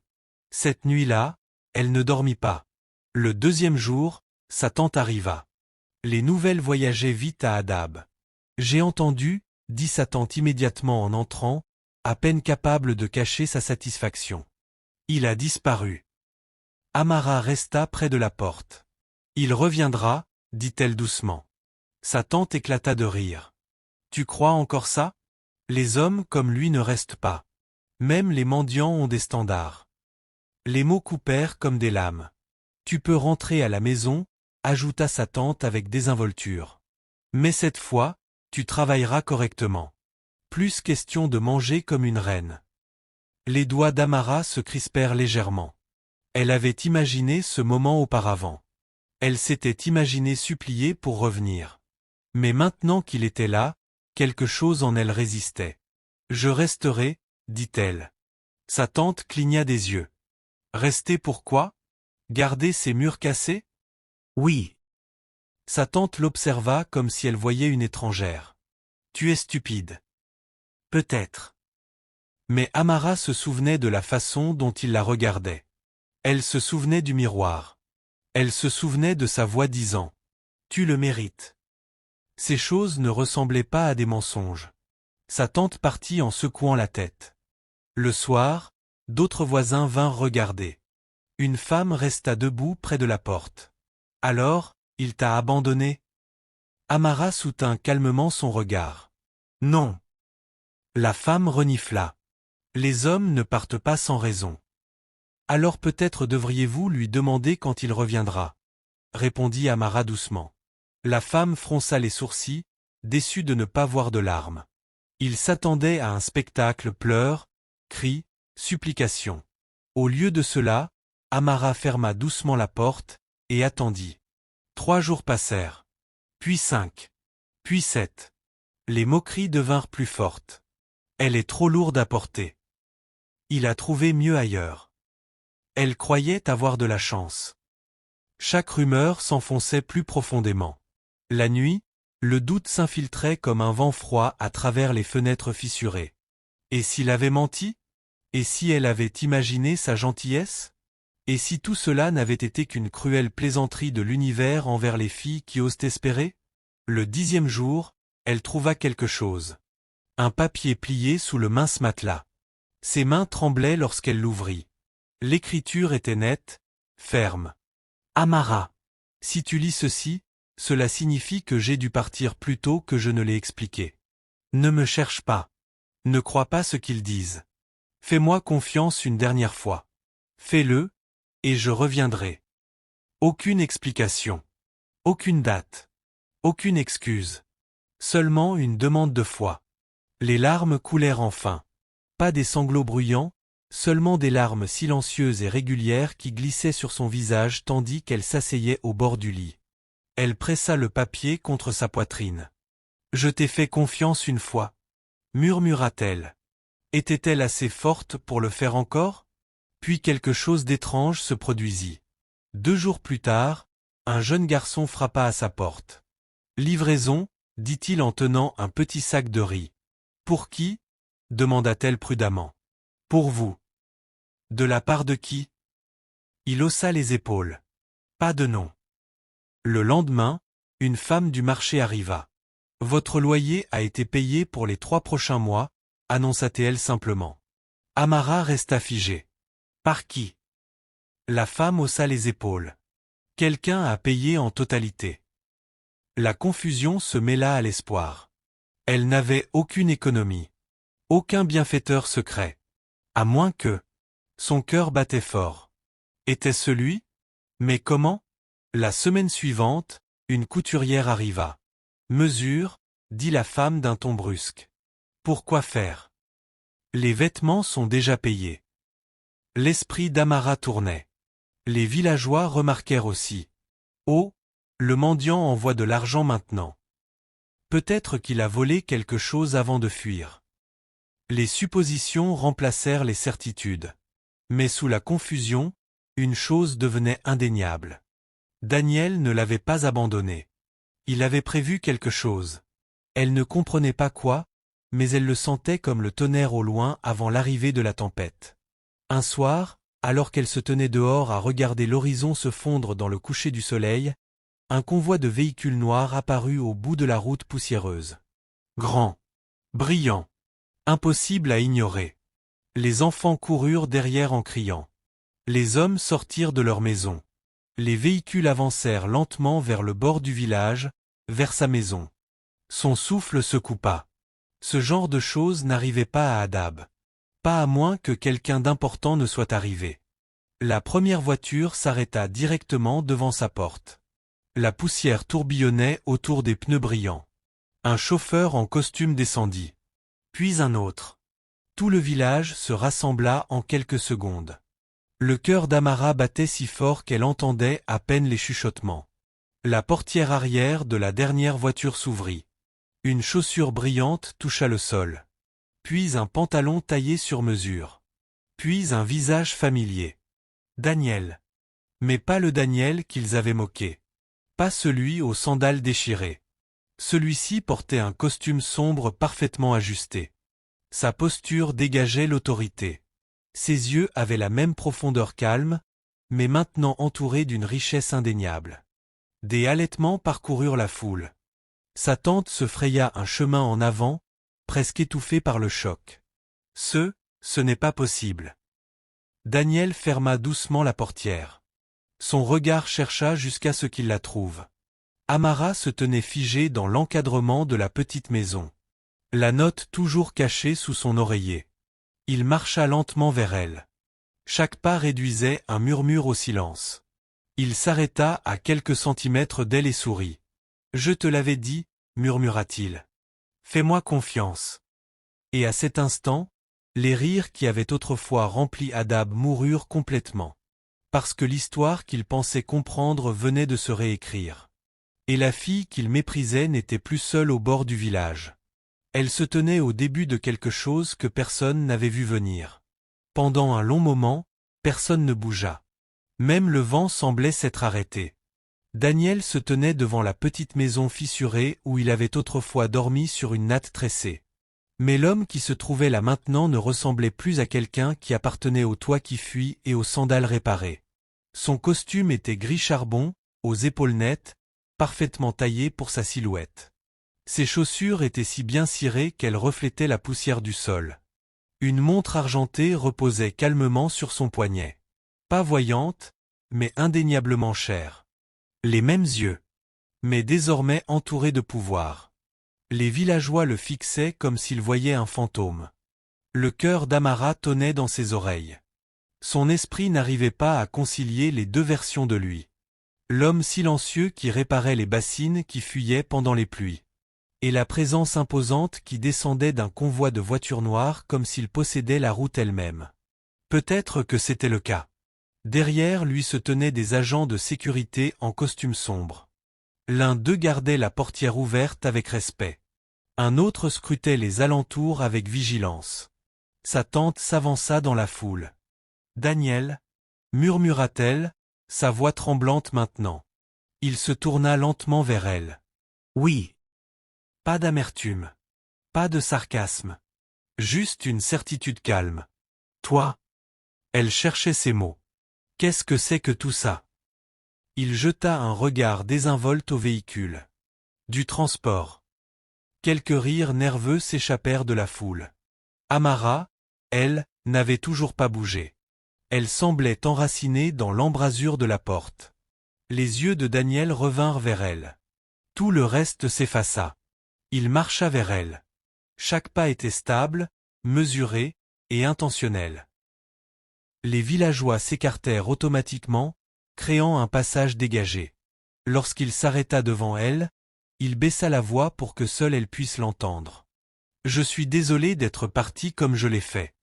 Cette nuit-là, elle ne dormit pas. Le deuxième jour, sa tante arriva. Les nouvelles voyageaient vite à Hadab. J'ai entendu, dit sa tante immédiatement en entrant, à peine capable de cacher sa satisfaction. Il a disparu. Amara resta près de la porte. Il reviendra, dit-elle doucement. Sa tante éclata de rire. Tu crois encore ça? Les hommes comme lui ne restent pas. Même les mendiants ont des standards. Les mots coupèrent comme des lames. Tu peux rentrer à la maison, ajouta sa tante avec désinvolture. Mais cette fois, tu travailleras correctement. Plus question de manger comme une reine. Les doigts d'Amara se crispèrent légèrement. Elle avait imaginé ce moment auparavant. Elle s'était imaginé supplier pour revenir. Mais maintenant qu'il était là, quelque chose en elle résistait. Je resterai, dit-elle. Sa tante cligna des yeux. Rester pourquoi? Garder ces murs cassés? Oui. Sa tante l'observa comme si elle voyait une étrangère. Tu es stupide. Peut-être. Mais Amara se souvenait de la façon dont il la regardait. Elle se souvenait du miroir. Elle se souvenait de sa voix disant « Tu le mérites ». Ces choses ne ressemblaient pas à des mensonges. Sa tante partit en secouant la tête. Le soir, d'autres voisins vinrent regarder. Une femme resta debout près de la porte. « Alors, il t'a abandonné ?» Amara soutint calmement son regard. « Non. » La femme renifla. « Les hommes ne partent pas sans raison. »« Alors peut-être devriez-vous lui demander quand il reviendra. » répondit Amara doucement. La femme fronça les sourcils, déçue de ne pas voir de larmes. Il s'attendait à un spectacle pleurs, cris, supplications. Au lieu de cela, Amara ferma doucement la porte, et attendit. 3 jours passèrent. Puis 5. Puis 7. Les moqueries devinrent plus fortes. Elle est trop lourde à porter. Il a trouvé mieux ailleurs. Elle croyait avoir de la chance. Chaque rumeur s'enfonçait plus profondément. La nuit, le doute s'infiltrait comme un vent froid à travers les fenêtres fissurées. Et s'il avait menti? Et si elle avait imaginé sa gentillesse? Et si tout cela n'avait été qu'une cruelle plaisanterie de l'univers envers les filles qui osent espérer? Le 10e jour, elle trouva quelque chose. Un papier plié sous le mince matelas. Ses mains tremblaient lorsqu'elle l'ouvrit. L'écriture était nette, ferme. Amara. Si tu lis ceci, cela signifie que j'ai dû partir plus tôt que je ne l'ai expliqué. Ne me cherche pas. Ne crois pas ce qu'ils disent. Fais-moi confiance une dernière fois. Fais-le, et je reviendrai. Aucune explication. Aucune date. Aucune excuse. Seulement une demande de foi. Les larmes coulèrent enfin. Pas des sanglots bruyants, seulement des larmes silencieuses et régulières qui glissaient sur son visage tandis qu'elle s'asseyait au bord du lit. Elle pressa le papier contre sa poitrine. « Je t'ai fait confiance une fois. » murmura-t-elle. Était-elle assez forte pour le faire encore? Puis quelque chose d'étrange se produisit. 2 jours plus tard, un jeune garçon frappa à sa porte. « Livraison » dit-il en tenant un petit sac de riz. « Pour qui » demanda-t-elle prudemment. « Pour vous. » De la part de qui? Il haussa les épaules. Pas de nom. Le lendemain, une femme du marché arriva. « Votre loyer a été payé pour les 3 prochains mois, annonça-t-elle simplement. Amara resta figée. Par qui? La femme haussa les épaules. Quelqu'un a payé en totalité. La confusion se mêla à l'espoir. Elle n'avait aucune économie. Aucun bienfaiteur secret. À moins que... Son cœur battait fort. Était-ce lui? Mais comment? La semaine suivante, une couturière arriva. Mesure, dit la femme d'un ton brusque. Pourquoi faire? Les vêtements sont déjà payés. L'esprit d'Amara tournait. Les villageois remarquèrent aussi. Oh, le mendiant envoie de l'argent maintenant. Peut-être qu'il a volé quelque chose avant de fuir. Les suppositions remplacèrent les certitudes. Mais sous la confusion, une chose devenait indéniable. Daniel ne l'avait pas abandonné. Il avait prévu quelque chose. Elle ne comprenait pas quoi, mais elle le sentait comme le tonnerre au loin avant l'arrivée de la tempête. Un soir, alors qu'elle se tenait dehors à regarder l'horizon se fondre dans le coucher du soleil, un convoi de véhicules noirs apparut au bout de la route poussiéreuse. Grand, brillant, impossible à ignorer. Les enfants coururent derrière en criant. Les hommes sortirent de leur maison. Les véhicules avancèrent lentement vers le bord du village, vers sa maison. Son souffle se coupa. Ce genre de choses n'arrivait pas à Hadab. Pas à moins que quelqu'un d'important ne soit arrivé. La première voiture s'arrêta directement devant sa porte. La poussière tourbillonnait autour des pneus brillants. Un chauffeur en costume descendit. Puis un autre. Tout le village se rassembla en quelques secondes. Le cœur d'Amara battait si fort qu'elle entendait à peine les chuchotements. La portière arrière de la dernière voiture s'ouvrit. Une chaussure brillante toucha le sol. Puis un pantalon taillé sur mesure. Puis un visage familier. Daniel. Mais pas le Daniel qu'ils avaient moqué. Pas celui aux sandales déchirées. Celui-ci portait un costume sombre parfaitement ajusté. Sa posture dégageait l'autorité. Ses yeux avaient la même profondeur calme, mais maintenant entourés d'une richesse indéniable. Des halètements parcoururent la foule. Sa tante se fraya un chemin en avant, presque étouffée par le choc. Ce n'est pas possible. Daniel ferma doucement la portière. Son regard chercha jusqu'à ce qu'il la trouve. Amara se tenait figée dans l'encadrement de la petite maison. La note toujours cachée sous son oreiller. Il marcha lentement vers elle. Chaque pas réduisait un murmure au silence. Il s'arrêta à quelques centimètres d'elle et sourit. « Je te l'avais dit, » murmura-t-il. « Fais-moi confiance. » Et à cet instant, les rires qui avaient autrefois rempli Hadab moururent complètement. Parce que l'histoire qu'il pensait comprendre venait de se réécrire. Et la fille qu'il méprisait n'était plus seule au bord du village. Elle se tenait au début de quelque chose que personne n'avait vu venir. Pendant un long moment, personne ne bougea. Même le vent semblait s'être arrêté. Daniel se tenait devant la petite maison fissurée où il avait autrefois dormi sur une natte tressée. Mais l'homme qui se trouvait là maintenant ne ressemblait plus à quelqu'un qui appartenait au toit qui fuit et aux sandales réparées. Son costume était gris charbon, aux épaules nettes, parfaitement taillé pour sa silhouette. Ses chaussures étaient si bien cirées qu'elles reflétaient la poussière du sol. Une montre argentée reposait calmement sur son poignet. Pas voyante, mais indéniablement chère. Les mêmes yeux, mais désormais entourés de pouvoir. Les villageois le fixaient comme s'ils voyaient un fantôme. Le cœur d'Amara tonnait dans ses oreilles. Son esprit n'arrivait pas à concilier les deux versions de lui. L'homme silencieux qui réparait les bassines qui fuyaient pendant les pluies. Et la présence imposante qui descendait d'un convoi de voitures noires comme s'il possédait la route elle-même. Peut-être que c'était le cas. Derrière lui se tenaient des agents de sécurité en costume sombre. L'un d'eux gardait la portière ouverte avec respect. Un autre scrutait les alentours avec vigilance. Sa tante s'avança dans la foule. « Daniel » murmura-t-elle, sa voix tremblante maintenant. Il se tourna lentement vers elle. « Oui. » Pas d'amertume. Pas de sarcasme. Juste une certitude calme. « Toi ?» Elle cherchait ses mots. « Qu'est-ce que c'est que tout ça ?» Il jeta un regard désinvolte au véhicule. Du transport. Quelques rires nerveux s'échappèrent de la foule. Amara, elle, n'avait toujours pas bougé. Elle semblait enracinée dans l'embrasure de la porte. Les yeux de Daniel revinrent vers elle. Tout le reste s'effaça. Il marcha vers elle. Chaque pas était stable, mesuré et intentionnel. Les villageois s'écartèrent automatiquement, créant un passage dégagé. Lorsqu'il s'arrêta devant elle, il baissa la voix pour que seule elle puisse l'entendre. Je suis désolé d'être parti comme je l'ai fait.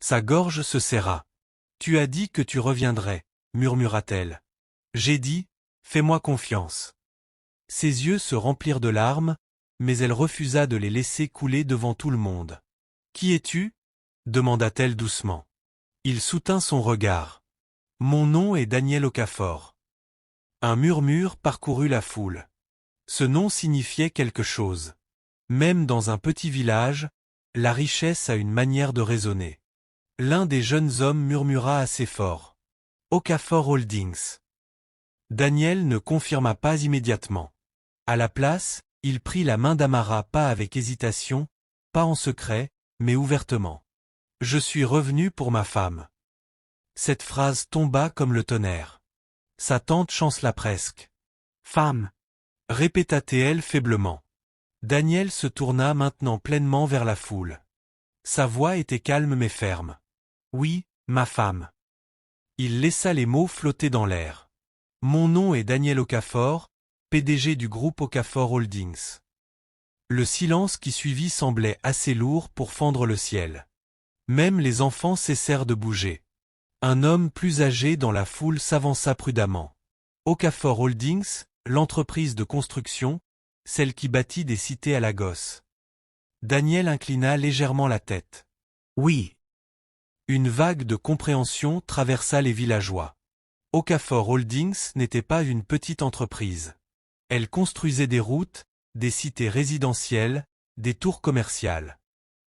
Sa gorge se serra. Tu as dit que tu reviendrais, murmura-t-elle. J'ai dit, fais-moi confiance. Ses yeux se remplirent de larmes, mais elle refusa de les laisser couler devant tout le monde. Qui es-tu? Demanda-t-elle doucement. Il soutint son regard. Mon nom est Daniel Okafor. Un murmure parcourut la foule. Ce nom signifiait quelque chose. Même dans un petit village, la richesse a une manière de raisonner. L'un des jeunes hommes murmura assez fort. Okafor Holdings. Daniel ne confirma pas immédiatement. À la place, il prit la main d'Amara pas avec hésitation, pas en secret, mais ouvertement. Je suis revenu pour ma femme. Cette phrase tomba comme le tonnerre. Sa tante chancela presque. Femme, répéta-t-elle faiblement. Daniel se tourna maintenant pleinement vers la foule. Sa voix était calme mais ferme. Oui, ma femme. Il laissa les mots flotter dans l'air. Mon nom est Daniel Okafor, PDG du groupe Okafor Holdings. Le silence qui suivit semblait assez lourd pour fendre le ciel. Même les enfants cessèrent de bouger. Un homme plus âgé dans la foule s'avança prudemment. Okafor Holdings, l'entreprise de construction, celle qui bâtit des cités à Lagos. Daniel inclina légèrement la tête. Oui. Une vague de compréhension traversa les villageois. Okafor Holdings n'était pas une petite entreprise. Elle construisait des routes, des cités résidentielles, des tours commerciales.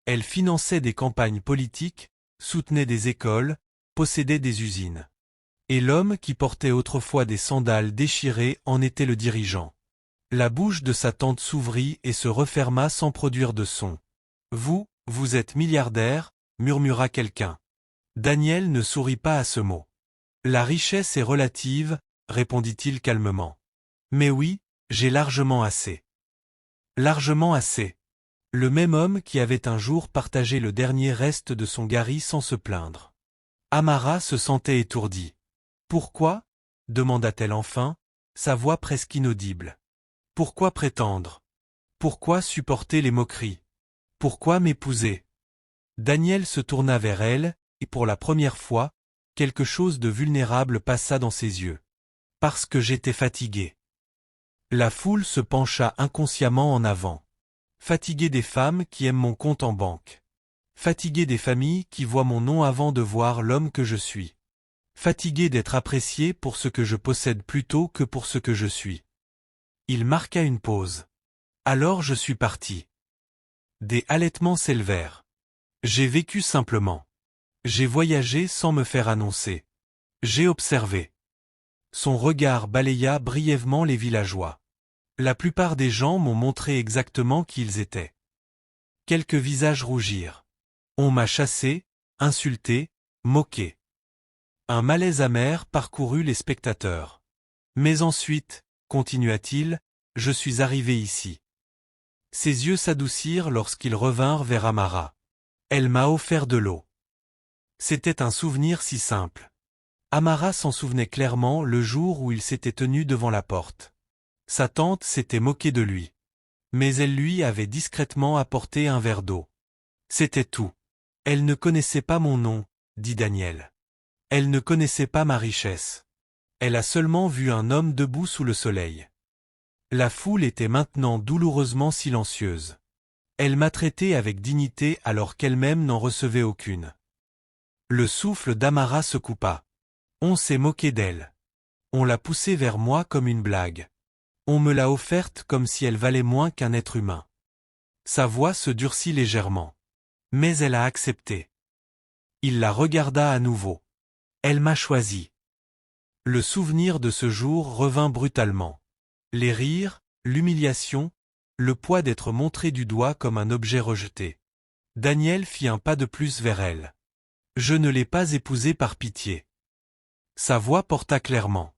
Elle finançait des campagnes politiques, soutenait des écoles, possédait des usines. Et l'homme qui portait autrefois des sandales déchirées en était le dirigeant. La bouche de sa tante s'ouvrit et se referma sans produire de son. Vous êtes milliardaire, murmura quelqu'un. Daniel ne sourit pas à ce mot. La richesse est relative, répondit-il calmement. Mais oui, j'ai largement assez. Largement assez. Le même homme qui avait un jour partagé le dernier reste de son gari sans se plaindre. Amara se sentait étourdie. Pourquoi? Demanda-t-elle enfin, sa voix presque inaudible. Pourquoi prétendre? Pourquoi supporter les moqueries? Pourquoi m'épouser? Daniel se tourna vers elle, et pour la première fois, quelque chose de vulnérable passa dans ses yeux. Parce que j'étais fatigué. La foule se pencha inconsciemment en avant. Fatigué des femmes qui aiment mon compte en banque. Fatigué des familles qui voient mon nom avant de voir l'homme que je suis. Fatigué d'être apprécié pour ce que je possède plutôt que pour ce que je suis. Il marqua une pause. Alors je suis parti. Des halètements s'élevèrent. J'ai vécu simplement. J'ai voyagé sans me faire annoncer. J'ai observé. Son regard balaya brièvement les villageois. La plupart des gens m'ont montré exactement qui ils étaient. Quelques visages rougirent. On m'a chassé, insulté, moqué. Un malaise amer parcourut les spectateurs. Mais ensuite, continua-t-il, je suis arrivé ici. Ses yeux s'adoucirent lorsqu'ils revinrent vers Amara. Elle m'a offert de l'eau. C'était un souvenir si simple. Amara s'en souvenait clairement le jour où il s'était tenu devant la porte. Sa tante s'était moquée de lui. Mais elle lui avait discrètement apporté un verre d'eau. C'était tout. Elle ne connaissait pas mon nom, dit Daniel. Elle ne connaissait pas ma richesse. Elle a seulement vu un homme debout sous le soleil. La foule était maintenant douloureusement silencieuse. Elle m'a traité avec dignité alors qu'elle-même n'en recevait aucune. Le souffle d'Amara se coupa. On s'est moqué d'elle. On l'a poussée vers moi comme une blague. On me l'a offerte comme si elle valait moins qu'un être humain. Sa voix se durcit légèrement. Mais elle a accepté. Il la regarda à nouveau. Elle m'a choisi. Le souvenir de ce jour revint brutalement. Les rires, l'humiliation, le poids d'être montré du doigt comme un objet rejeté. Daniel fit un pas de plus vers elle. Je ne l'ai pas épousée par pitié. Sa voix porta clairement.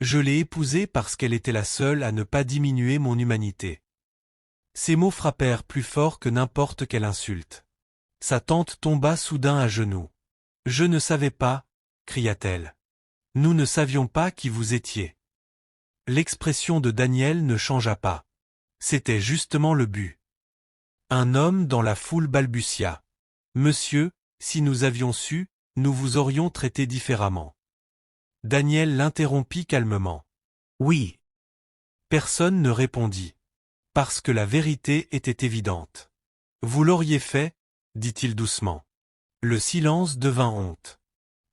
Je l'ai épousée parce qu'elle était la seule à ne pas diminuer mon humanité. Ces mots frappèrent plus fort que n'importe quelle insulte. Sa tante tomba soudain à genoux. Je ne savais pas, cria-t-elle. Nous ne savions pas qui vous étiez. L'expression de Daniel ne changea pas. C'était justement le but. Un homme dans la foule balbutia. Monsieur, si nous avions su, nous vous aurions traité différemment. Daniel l'interrompit calmement. Oui. Personne ne répondit. Parce que la vérité était évidente. Vous l'auriez fait, dit-il doucement. Le silence devint honte.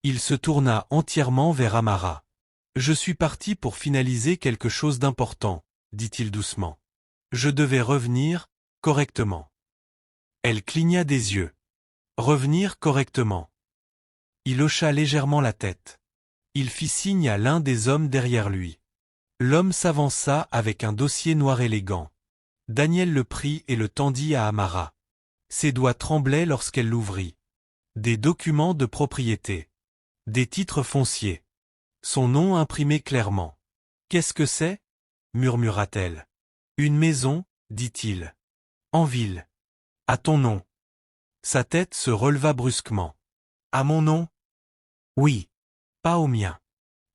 Il se tourna entièrement vers Amara. Je suis parti pour finaliser quelque chose d'important, dit-il doucement. Je devais revenir, correctement. Elle cligna des yeux. Revenir correctement. Il hocha légèrement la tête. Il fit signe à l'un des hommes derrière lui. L'homme s'avança avec un dossier noir élégant. Daniel le prit et le tendit à Amara. Ses doigts tremblaient lorsqu'elle l'ouvrit. Des documents de propriété. Des titres fonciers. Son nom imprimé clairement. Qu'est-ce que c'est? Murmura-t-elle. Une maison, dit-il. En ville. À ton nom. Sa tête se releva brusquement. À mon nom? Oui. Pas au mien.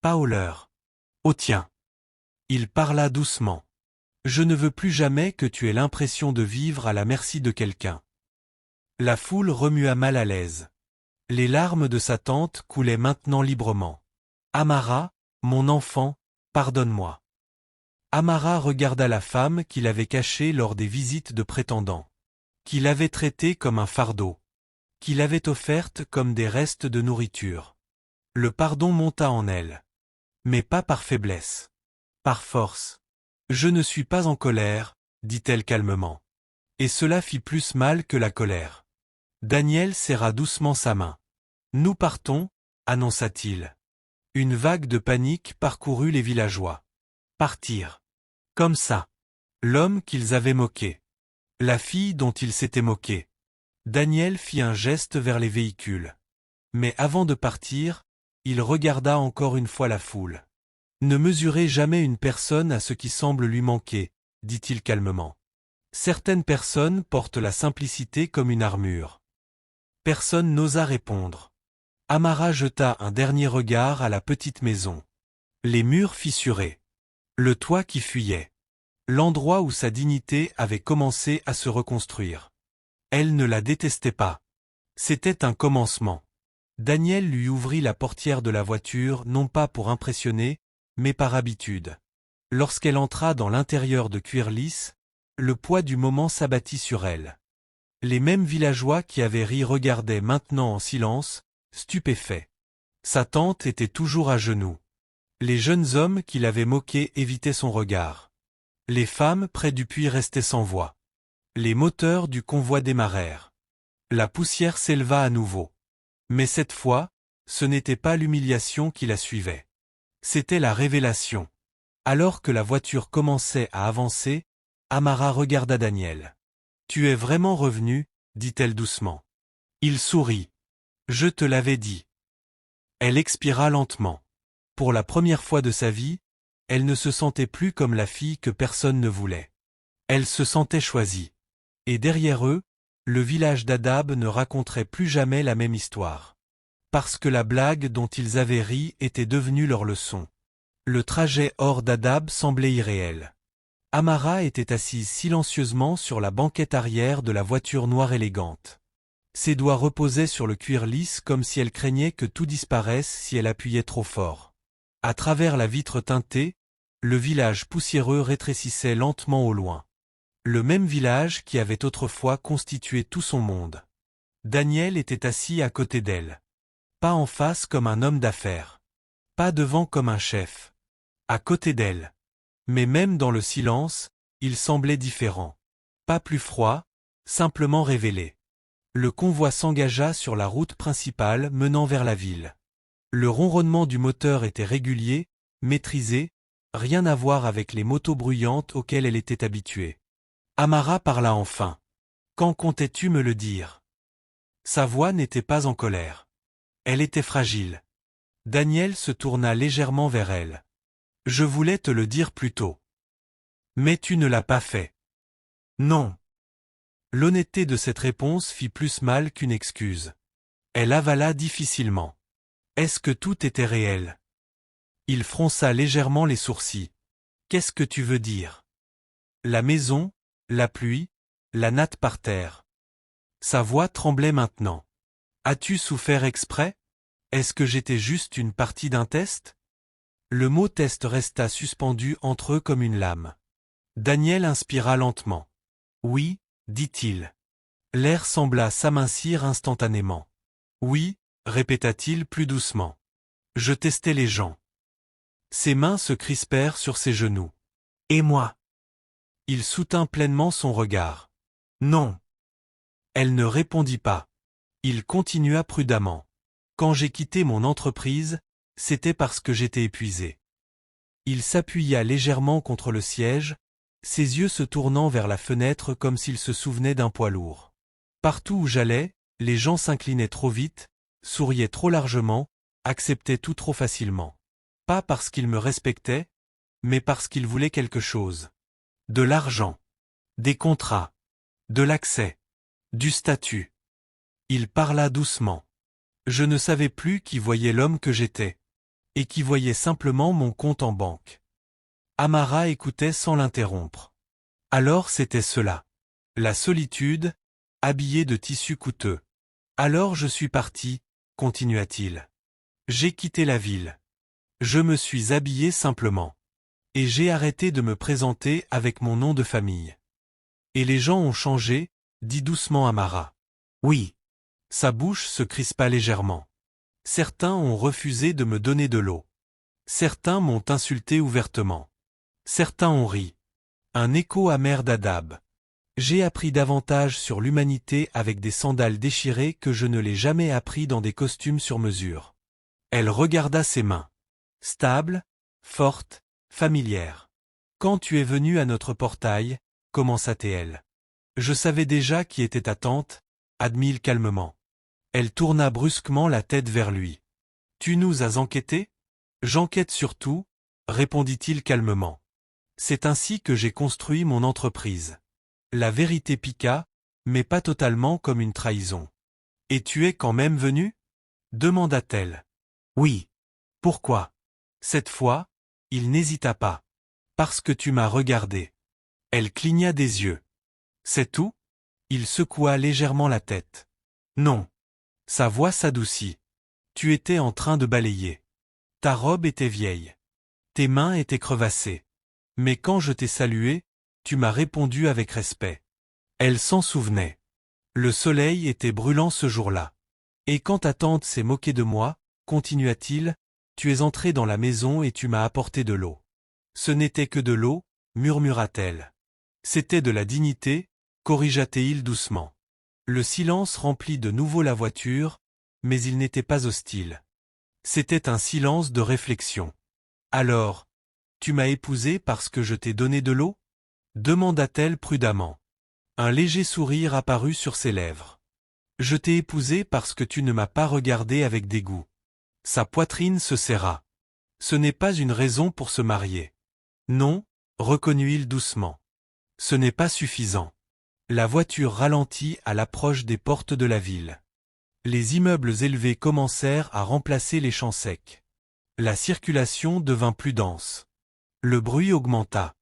Pas au leur. Au tien. Il parla doucement. Je ne veux plus jamais que tu aies l'impression de vivre à la merci de quelqu'un. La foule remua mal à l'aise. Les larmes de sa tante coulaient maintenant librement. Amara, mon enfant, pardonne-moi. Amara regarda la femme qu'il avait cachée lors des visites de prétendants. Qu'il avait traitée comme un fardeau. Qu'il avait offerte comme des restes de nourriture. Le pardon monta en elle. Mais pas par faiblesse. Par force. Je ne suis pas en colère, dit-elle calmement. Et cela fit plus mal que la colère. Daniel serra doucement sa main. Nous partons, annonça-t-il. Une vague de panique parcourut les villageois. Partir. Comme ça. L'homme qu'ils avaient moqué. La fille dont ils s'étaient moqués. Daniel fit un geste vers les véhicules. Mais avant de partir, il regarda encore une fois la foule. Ne mesurez jamais une personne à ce qui semble lui manquer, dit-il calmement. Certaines personnes portent la simplicité comme une armure. Personne n'osa répondre. Amara jeta un dernier regard à la petite maison. Les murs fissurés. Le toit qui fuyait. L'endroit où sa dignité avait commencé à se reconstruire. Elle ne la détestait pas. C'était un commencement. Daniel lui ouvrit la portière de la voiture non pas pour impressionner, mais par habitude. Lorsqu'elle entra dans l'intérieur de cuir lisse, le poids du moment s'abattit sur elle. Les mêmes villageois qui avaient ri regardaient maintenant en silence, stupéfaits. Sa tante était toujours à genoux. Les jeunes hommes qui l'avaient moquée évitaient son regard. Les femmes près du puits restaient sans voix. Les moteurs du convoi démarrèrent. La poussière s'éleva à nouveau. Mais cette fois, ce n'était pas l'humiliation qui la suivait. C'était la révélation. Alors que la voiture commençait à avancer, Amara regarda Daniel. « Tu es vraiment revenu, dit-elle doucement. Il sourit. « Je te l'avais dit. » Elle expira lentement. Pour la première fois de sa vie, elle ne se sentait plus comme la fille que personne ne voulait. Elle se sentait choisie. Et derrière eux, le village d'Adab ne raconterait plus jamais la même histoire. Parce que la blague dont ils avaient ri était devenue leur leçon. Le trajet hors d'Adab semblait irréel. Amara était assise silencieusement sur la banquette arrière de la voiture noire élégante. Ses doigts reposaient sur le cuir lisse comme si elle craignait que tout disparaisse si elle appuyait trop fort. À travers la vitre teintée, le village poussiéreux rétrécissait lentement au loin. Le même village qui avait autrefois constitué tout son monde. Daniel était assis à côté d'elle. Pas en face comme un homme d'affaires. Pas devant comme un chef. À côté d'elle. Mais même dans le silence, il semblait différent. Pas plus froid, simplement révélé. Le convoi s'engagea sur la route principale menant vers la ville. Le ronronnement du moteur était régulier, maîtrisé, rien à voir avec les motos bruyantes auxquelles elle était habituée. Amara parla enfin. « Quand comptais-tu me le dire ?» Sa voix n'était pas en colère. Elle était fragile. Daniel se tourna légèrement vers elle. « Je voulais te le dire plus tôt. Mais tu ne l'as pas fait. » Non. L'honnêteté de cette réponse fit plus mal qu'une excuse. Elle avala difficilement. Est-ce que tout était réel? Il fronça légèrement les sourcils. Qu'est-ce que tu veux dire? La maison, la pluie, la natte par terre. Sa voix tremblait maintenant. As-tu souffert exprès? Est-ce que j'étais juste une partie d'un test? Le mot test resta suspendu entre eux comme une lame. Daniel inspira lentement. Oui, dit-il. L'air sembla s'amincir instantanément. Oui, répéta-t-il plus doucement. Je testais les gens. Ses mains se crispèrent sur ses genoux. Et moi? Il soutint pleinement son regard. Non. Elle ne répondit pas. Il continua prudemment. Quand j'ai quitté mon entreprise, c'était parce que j'étais épuisé. Il s'appuya légèrement contre le siège, ses yeux se tournant vers la fenêtre comme s'il se souvenait d'un poids lourd. Partout où j'allais, les gens s'inclinaient trop vite, souriaient trop largement, acceptaient tout trop facilement. Pas parce qu'ils me respectaient, mais parce qu'ils voulaient quelque chose. De l'argent, des contrats, de l'accès, du statut. Il parla doucement. Je ne savais plus qui voyait l'homme que j'étais, et qui voyait simplement mon compte en banque. Amara écoutait sans l'interrompre. Alors c'était cela. La solitude, habillée de tissus coûteux. Alors je suis parti, continua-t-il. J'ai quitté la ville. Je me suis habillé simplement. Et j'ai arrêté de me présenter avec mon nom de famille. Et les gens ont changé, dit doucement Amara. Oui. Sa bouche se crispa légèrement. Certains ont refusé de me donner de l'eau. Certains m'ont insulté ouvertement. Certains ont ri. Un écho amer d'Adab. J'ai appris davantage sur l'humanité avec des sandales déchirées que je ne l'ai jamais appris dans des costumes sur mesure. Elle regarda ses mains. Stables, fortes, familières. Quand tu es venu à notre portail, commença-t-elle. Je savais déjà qui était ta tante, admit-il calmement. Elle tourna brusquement la tête vers lui. Tu nous as enquêtés? J'enquête sur tout, répondit-il calmement. C'est ainsi que j'ai construit mon entreprise. La vérité piqua, mais pas totalement comme une trahison. Et tu es quand même venu? Demanda-t-elle. Oui. Pourquoi? Cette fois, il n'hésita pas. Parce que tu m'as regardé. Elle cligna des yeux. C'est tout? Il secoua légèrement la tête. Non. Sa voix s'adoucit. Tu étais en train de balayer. Ta robe était vieille. Tes mains étaient crevassées. Mais quand je t'ai salué, tu m'as répondu avec respect. Elle s'en souvenait. Le soleil était brûlant ce jour-là. Et quand ta tante s'est moquée de moi, continua-t-il, tu es entré dans la maison et tu m'as apporté de l'eau. Ce n'était que de l'eau, murmura-t-elle. C'était de la dignité, corrigea-t-il doucement. Le silence remplit de nouveau la voiture, mais il n'était pas hostile. C'était un silence de réflexion. Alors, tu m'as épousé parce que je t'ai donné de l'eau? Demanda-t-elle prudemment. Un léger sourire apparut sur ses lèvres. Je t'ai épousé parce que tu ne m'as pas regardé avec dégoût. Sa poitrine se serra. Ce n'est pas une raison pour se marier. Non, reconnut-il doucement. Ce n'est pas suffisant. La voiture ralentit à l'approche des portes de la ville. Les immeubles élevés commencèrent à remplacer les champs secs. La circulation devint plus dense. Le bruit augmenta.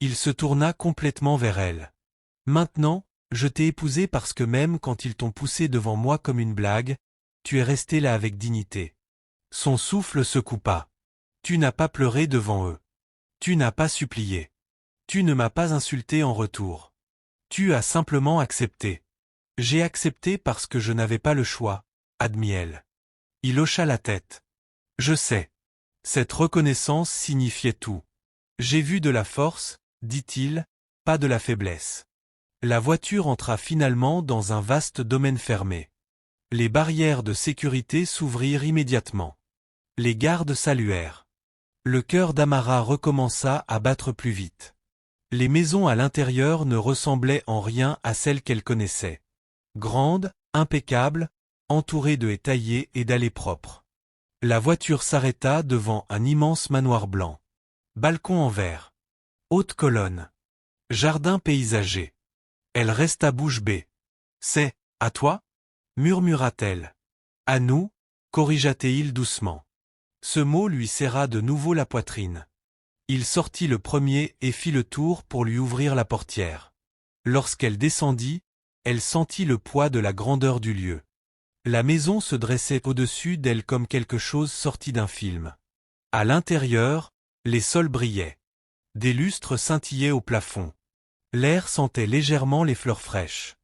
Il se tourna complètement vers elle. Maintenant, je t'ai épousé parce que même quand ils t'ont poussé devant moi comme une blague, tu es resté là avec dignité. Son souffle se coupa. Tu n'as pas pleuré devant eux. Tu n'as pas supplié. Tu ne m'as pas insulté en retour. Tu as simplement accepté. J'ai accepté parce que je n'avais pas le choix, admit-elle. Il hocha la tête. Je sais. Cette reconnaissance signifiait tout. J'ai vu de la force, dit-il, pas de la faiblesse. La voiture entra finalement dans un vaste domaine fermé. Les barrières de sécurité s'ouvrirent immédiatement. Les gardes saluèrent. Le cœur d'Amara recommença à battre plus vite. Les maisons à l'intérieur ne ressemblaient en rien à celles qu'elle connaissait. Grandes, impeccables, entourées de haies taillées et d'allées propres. La voiture s'arrêta devant un immense manoir blanc. Balcon en verre. Haute colonne. Jardin paysager. Elle resta bouche bée. C'est, à toi? Murmura-t-elle. À nous, corrigea-t-il doucement. Ce mot lui serra de nouveau la poitrine. Il sortit le premier et fit le tour pour lui ouvrir la portière. Lorsqu'elle descendit, elle sentit le poids de la grandeur du lieu. La maison se dressait au-dessus d'elle comme quelque chose sorti d'un film. À l'intérieur, les sols brillaient. Des lustres scintillaient au plafond. L'air sentait légèrement les fleurs fraîches.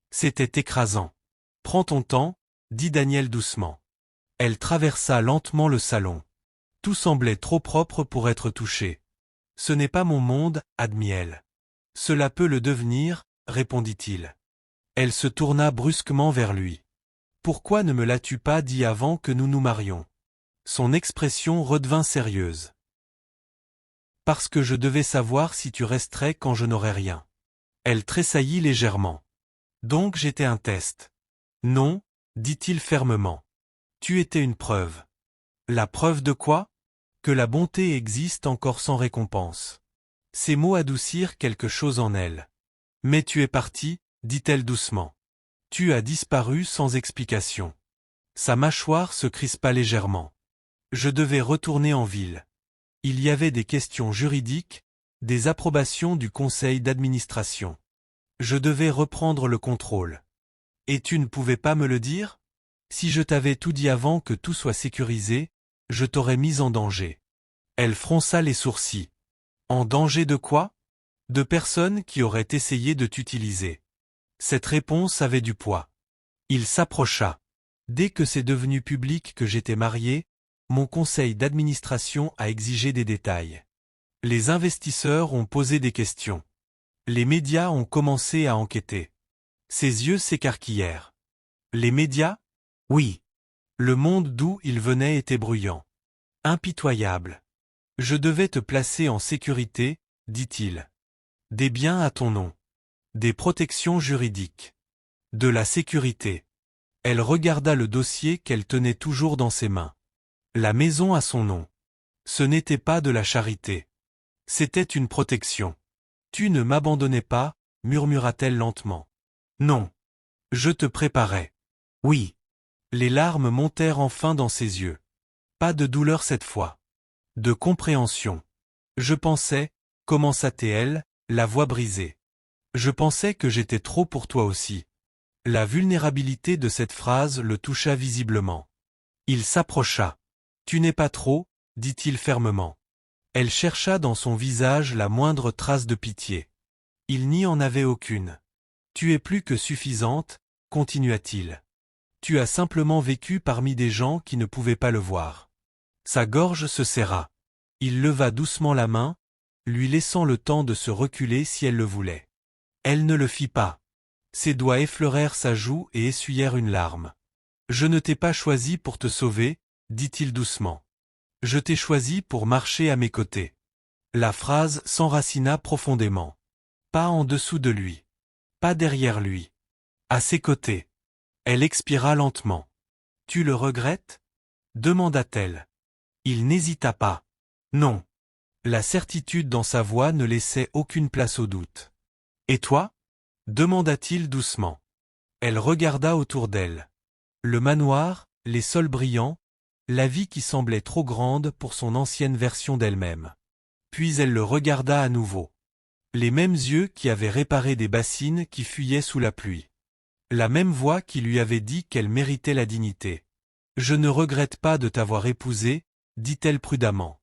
C'était écrasant. « Prends ton temps », dit Daniel doucement. Elle traversa lentement le salon. Tout semblait trop propre pour être touché. « Ce n'est pas mon monde, admit-elle. »« Cela peut le devenir, répondit-il. Elle se tourna brusquement vers lui. « Pourquoi ne me l'as-tu pas dit avant que nous nous marions ?» Son expression redevint sérieuse. « Parce que je devais savoir si tu resterais quand je n'aurais rien. » Elle tressaillit légèrement. « Donc j'étais un test. »« Non, » dit-il fermement. « Tu étais une preuve. »« La preuve de quoi ? » Que la bonté existe encore sans récompense. Ces mots adoucirent quelque chose en elle. « Mais tu es parti, » dit-elle doucement. « Tu as disparu sans explication. » Sa mâchoire se crispa légèrement. « Je devais retourner en ville. Il y avait des questions juridiques, des approbations du conseil d'administration. Je devais reprendre le contrôle. Et tu ne pouvais pas me le dire ? Si je t'avais tout dit avant que tout soit sécurisé, je t'aurais mis en danger. » Elle fronça les sourcils. « En danger de quoi ? De personnes qui auraient essayé de t'utiliser. » Cette réponse avait du poids. Il s'approcha. « Dès que c'est devenu public que j'étais marié, mon conseil d'administration a exigé des détails. Les investisseurs ont posé des questions. Les médias ont commencé à enquêter. » Ses yeux s'écarquillèrent. « Les médias ? Oui. Le monde d'où ils venaient était bruyant. Impitoyable. Je devais te placer en sécurité, dit-il. Des biens à ton nom. Des protections juridiques. De la sécurité. » Elle regarda le dossier qu'elle tenait toujours dans ses mains. La maison à son nom. Ce n'était pas de la charité. C'était une protection. « Tu ne m'abandonnais pas, » murmura-t-elle lentement. « Non. Je te préparais. »« Oui. » Les larmes montèrent enfin dans ses yeux. Pas de douleur cette fois. De compréhension. « Je pensais, » commença-t-elle, la voix brisée. « Je pensais que j'étais trop pour toi aussi. » La vulnérabilité de cette phrase le toucha visiblement. Il s'approcha. « Tu n'es pas trop, » dit-il fermement. Elle chercha dans son visage la moindre trace de pitié. Il n'y en avait aucune. « Tu es plus que suffisante, » continua-t-il. « Tu as simplement vécu parmi des gens qui ne pouvaient pas le voir. » Sa gorge se serra. Il leva doucement la main, lui laissant le temps de se reculer si elle le voulait. Elle ne le fit pas. Ses doigts effleurèrent sa joue et essuyèrent une larme. « Je ne t'ai pas choisi pour te sauver, » dit-il doucement. « Je t'ai choisi pour marcher à mes côtés. » La phrase s'enracina profondément. Pas en dessous de lui. Pas derrière lui. À ses côtés. Elle expira lentement. « Tu le regrettes ? » demanda-t-elle. Il n'hésita pas. « Non. » La certitude dans sa voix ne laissait aucune place au doute. « Et toi ? » demanda-t-il doucement. Elle regarda autour d'elle. Le manoir, les sols brillants, la vie qui semblait trop grande pour son ancienne version d'elle-même. Puis elle le regarda à nouveau. Les mêmes yeux qui avaient réparé des bassines qui fuyaient sous la pluie. La même voix qui lui avait dit qu'elle méritait la dignité. « Je ne regrette pas de t'avoir épousé, » dit-elle prudemment.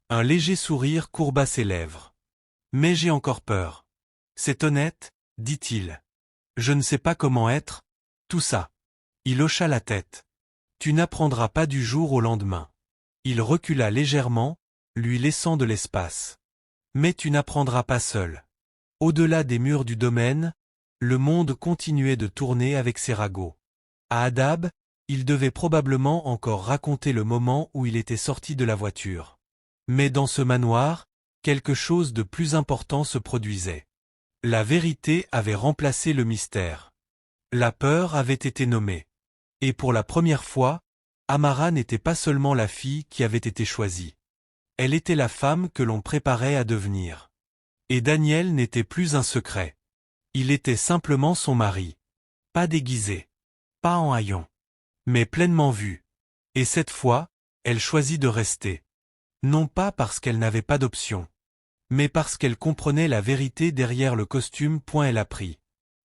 Un léger sourire courba ses lèvres. « Mais j'ai encore peur. »« C'est honnête, » dit-il. « Je ne sais pas comment être, tout ça. » Il hocha la tête. « Tu n'apprendras pas du jour au lendemain. » Il recula légèrement, lui laissant de l'espace. « Mais tu n'apprendras pas seul. » Au-delà des murs du domaine, le monde continuait de tourner avec ses ragots. À Hadab, il devait probablement encore raconter le moment où il était sorti de la voiture. Mais dans ce manoir, quelque chose de plus important se produisait. La vérité avait remplacé le mystère. La peur avait été nommée. Et pour la première fois, Amara n'était pas seulement la fille qui avait été choisie. Elle était la femme que l'on préparait à devenir. Et Daniel n'était plus un secret. Il était simplement son mari. Pas déguisé. Pas en haillons. Mais pleinement vu. Et cette fois, elle choisit de rester. Non pas parce qu'elle n'avait pas d'option. Mais parce qu'elle comprenait la vérité derrière le costume, elle a pris.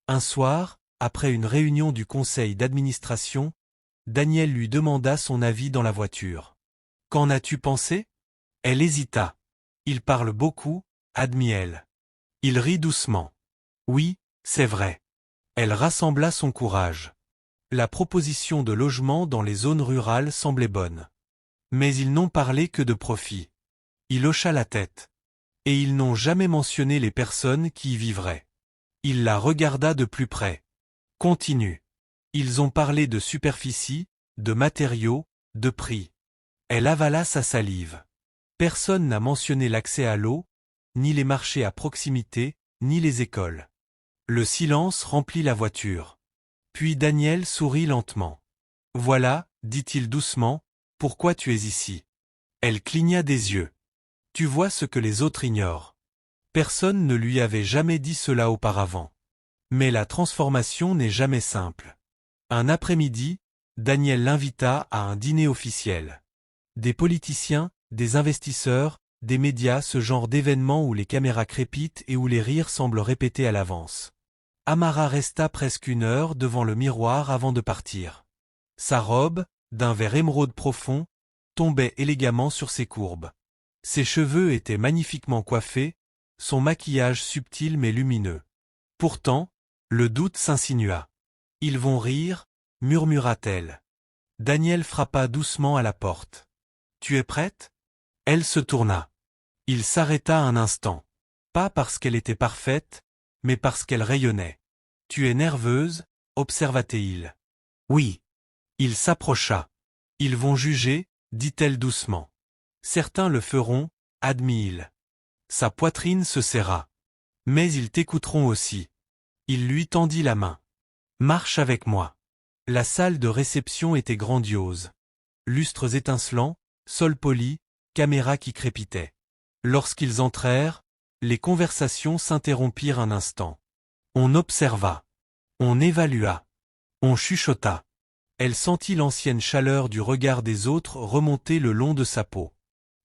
Un soir, après une réunion du conseil d'administration, Daniel lui demanda son avis dans la voiture. « Qu'en as-tu pensé ?» Elle hésita. « Il parle beaucoup, » admit-elle. Il rit doucement. « Oui, c'est vrai. » Elle rassembla son courage. La proposition de logement dans les zones rurales semblait bonne. Mais ils n'ont parlé que de profit. Il hocha la tête. Et ils n'ont jamais mentionné les personnes qui y vivraient. Il la regarda de plus près. Continue. Ils ont parlé de superficie, de matériaux, de prix. Elle avala sa salive. Personne n'a mentionné l'accès à l'eau, ni les marchés à proximité, ni les écoles. Le silence remplit la voiture. Puis Daniel sourit lentement. « Voilà, dit-il doucement, pourquoi tu es ici. » Elle cligna des yeux. « Tu vois ce que les autres ignorent. » Personne ne lui avait jamais dit cela auparavant. Mais la transformation n'est jamais simple. Un après-midi, Daniel l'invita à un dîner officiel. Des politiciens, des investisseurs, des médias, ce genre d'événement où les caméras crépitent et où les rires semblent répétés à l'avance. Amara resta presque 1 heure devant le miroir avant de partir. Sa robe, d'un vert émeraude profond, tombait élégamment sur ses courbes. Ses cheveux étaient magnifiquement coiffés, son maquillage subtil mais lumineux. Pourtant, le doute s'insinua. « Ils vont rire » murmura-t-elle. Daniel frappa doucement à la porte. « Tu es prête ?» Elle se tourna. Il s'arrêta un instant. Pas parce qu'elle était parfaite, mais parce qu'elle rayonnait. « Tu es nerveuse ?» observa-t-il. « Oui. » Il s'approcha. « Ils vont juger » dit-elle doucement. « Certains le feront » admit-il. Sa poitrine se serra. « Mais ils t'écouteront aussi. » Il lui tendit la main. « Marche avec moi. » La salle de réception était grandiose. Lustres étincelants, sol poli, caméras qui crépitaient. Lorsqu'ils entrèrent, les conversations s'interrompirent un instant. On observa. On évalua. On chuchota. Elle sentit l'ancienne chaleur du regard des autres remonter le long de sa peau.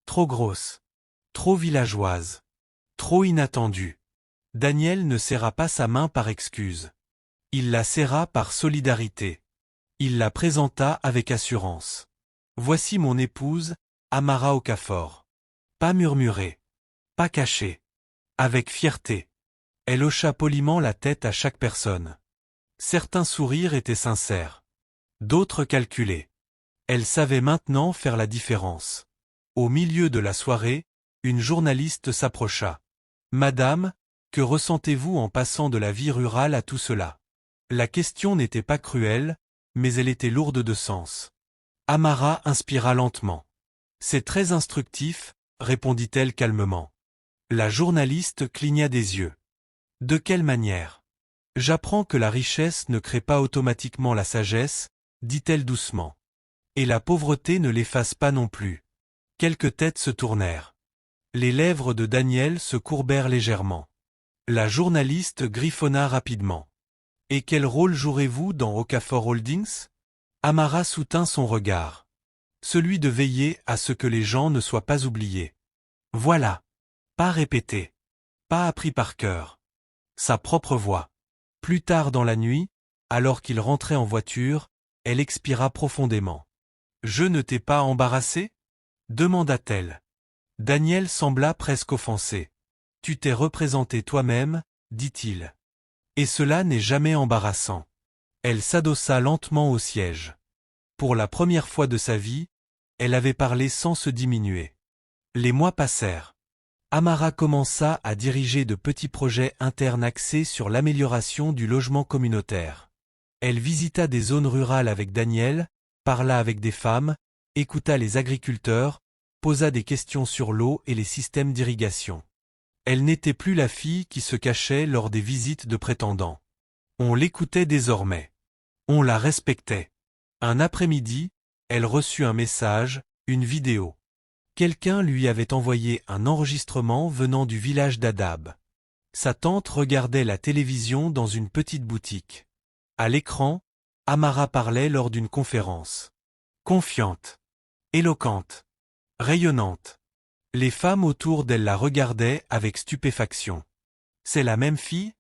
Trop grosse. Trop villageoise. Trop inattendue. Daniel ne serra pas sa main par excuse. Il la serra par solidarité. Il la présenta avec assurance. « Voici mon épouse, Amara Okafor. » Pas murmuré. Pas caché. Avec fierté. Elle hocha poliment la tête à chaque personne. Certains sourires étaient sincères. D'autres calculés. Elle savait maintenant faire la différence. Au milieu de la soirée, une journaliste s'approcha. « Madame, que ressentez-vous en passant de la vie rurale à tout cela ?» La question n'était pas cruelle, mais elle était lourde de sens. Amara inspira lentement. « C'est très instructif, » répondit-elle calmement. La journaliste cligna des yeux. « De quelle manière ?»« J'apprends que la richesse ne crée pas automatiquement la sagesse, » dit-elle doucement. « Et la pauvreté ne l'efface pas non plus. » Quelques têtes se tournèrent. Les lèvres de Daniel se courbèrent légèrement. La journaliste griffonna rapidement. « Et quel rôle jouerez-vous dans Okafor Holdings ?» Amara soutint son regard. « Celui de veiller à ce que les gens ne soient pas oubliés. » Voilà. Pas répété. Pas appris par cœur. Sa propre voix. Plus tard dans la nuit, alors qu'il rentrait en voiture, elle expira profondément. « Je ne t'ai pas embarrassé ?» demanda-t-elle. Daniel sembla presque offensé. « Tu t'es représenté toi-même, » dit-il. « Et cela n'est jamais embarrassant. » Elle s'adossa lentement au siège. Pour la première fois de sa vie, elle avait parlé sans se diminuer. Les mois passèrent. Amara commença à diriger de petits projets internes axés sur l'amélioration du logement communautaire. Elle visita des zones rurales avec Daniel, parla avec des femmes, écouta les agriculteurs, posa des questions sur l'eau et les systèmes d'irrigation. Elle n'était plus la fille qui se cachait lors des visites de prétendants. On l'écoutait désormais. On la respectait. Un après-midi, elle reçut un message, une vidéo. Quelqu'un lui avait envoyé un enregistrement venant du village d'Adab. Sa tante regardait la télévision dans une petite boutique. À l'écran, Amara parlait lors d'une conférence. Confiante, éloquente, rayonnante. Les femmes autour d'elle la regardaient avec stupéfaction. « C'est la même fille ?»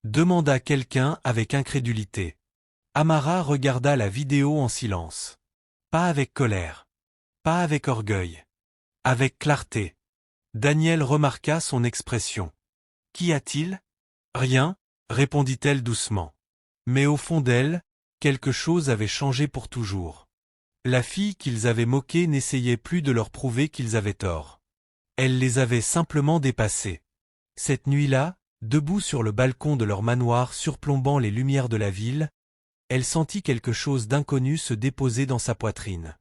demanda quelqu'un avec incrédulité. Amara regarda la vidéo en silence. Pas avec colère. Pas avec orgueil. Avec clarté. Daniel remarqua son expression. « Qu'y a-t-il ? » « Rien, » répondit-elle doucement. Mais au fond d'elle, quelque chose avait changé pour toujours. La fille qu'ils avaient moquée n'essayait plus de leur prouver qu'ils avaient tort. Elle les avait simplement dépassés. Cette nuit-là, debout sur le balcon de leur manoir surplombant les lumières de la ville, elle sentit quelque chose d'inconnu se déposer dans sa poitrine.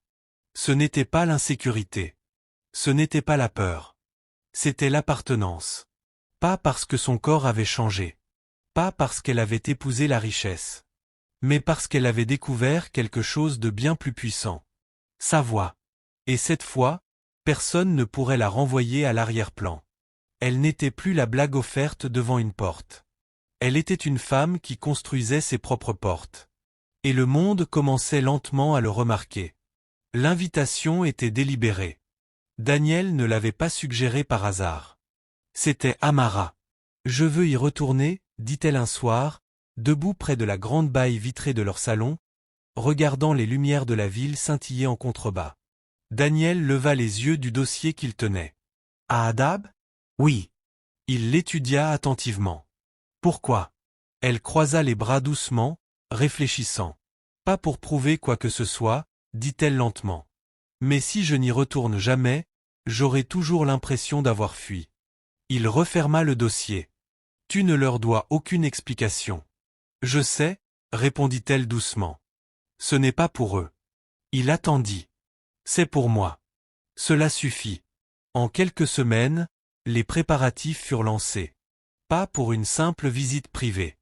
Ce n'était pas l'insécurité. Ce n'était pas la peur. C'était l'appartenance. Pas parce que son corps avait changé. Pas parce qu'elle avait épousé la richesse. Mais parce qu'elle avait découvert quelque chose de bien plus puissant. Sa voix. Et cette fois, personne ne pourrait la renvoyer à l'arrière-plan. Elle n'était plus la blague offerte devant une porte. Elle était une femme qui construisait ses propres portes. Et le monde commençait lentement à le remarquer. L'invitation était délibérée. Daniel ne l'avait pas suggérée par hasard. C'était Amara. « Je veux y retourner », dit-elle un soir, debout près de la grande baille vitrée de leur salon, regardant les lumières de la ville scintiller en contrebas. Daniel leva les yeux du dossier qu'il tenait. « À Hadab ? » ?»« Oui. » Il l'étudia attentivement. « Pourquoi ?» Elle croisa les bras doucement, réfléchissant. « Pas pour prouver quoi que ce soit, » dit-elle lentement. « Mais si je n'y retourne jamais, j'aurai toujours l'impression d'avoir fui. » Il referma le dossier. « Tu ne leur dois aucune explication. »« Je sais, » répondit-elle doucement. « Ce n'est pas pour eux. » Il attendit. « C'est pour moi. » Cela suffit. En quelques semaines, les préparatifs furent lancés. Pas pour une simple visite privée.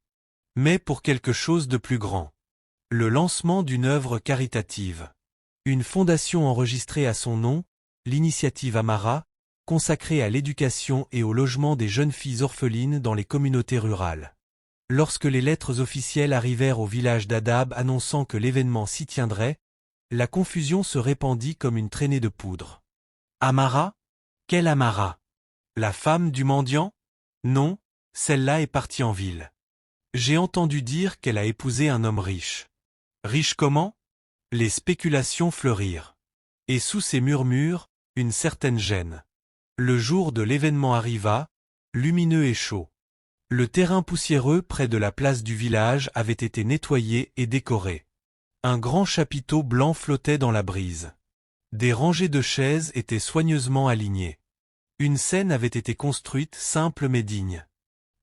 Mais pour quelque chose de plus grand. Le lancement d'une œuvre caritative. Une fondation enregistrée à son nom, l'initiative Amara, consacrée à l'éducation et au logement des jeunes filles orphelines dans les communautés rurales. Lorsque les lettres officielles arrivèrent au village d'Hadab annonçant que l'événement s'y tiendrait, la confusion se répandit comme une traînée de poudre. Amara ? Quelle Amara ? La femme du mendiant ? Non, celle-là est partie en ville. J'ai entendu dire qu'elle a épousé un homme riche. Riche comment ? Les spéculations fleurirent. Et sous ces murmures, une certaine gêne. Le jour de l'événement arriva, lumineux et chaud. Le terrain poussiéreux près de la place du village avait été nettoyé et décoré. Un grand chapiteau blanc flottait dans la brise. Des rangées de chaises étaient soigneusement alignées. Une scène avait été construite simple mais digne.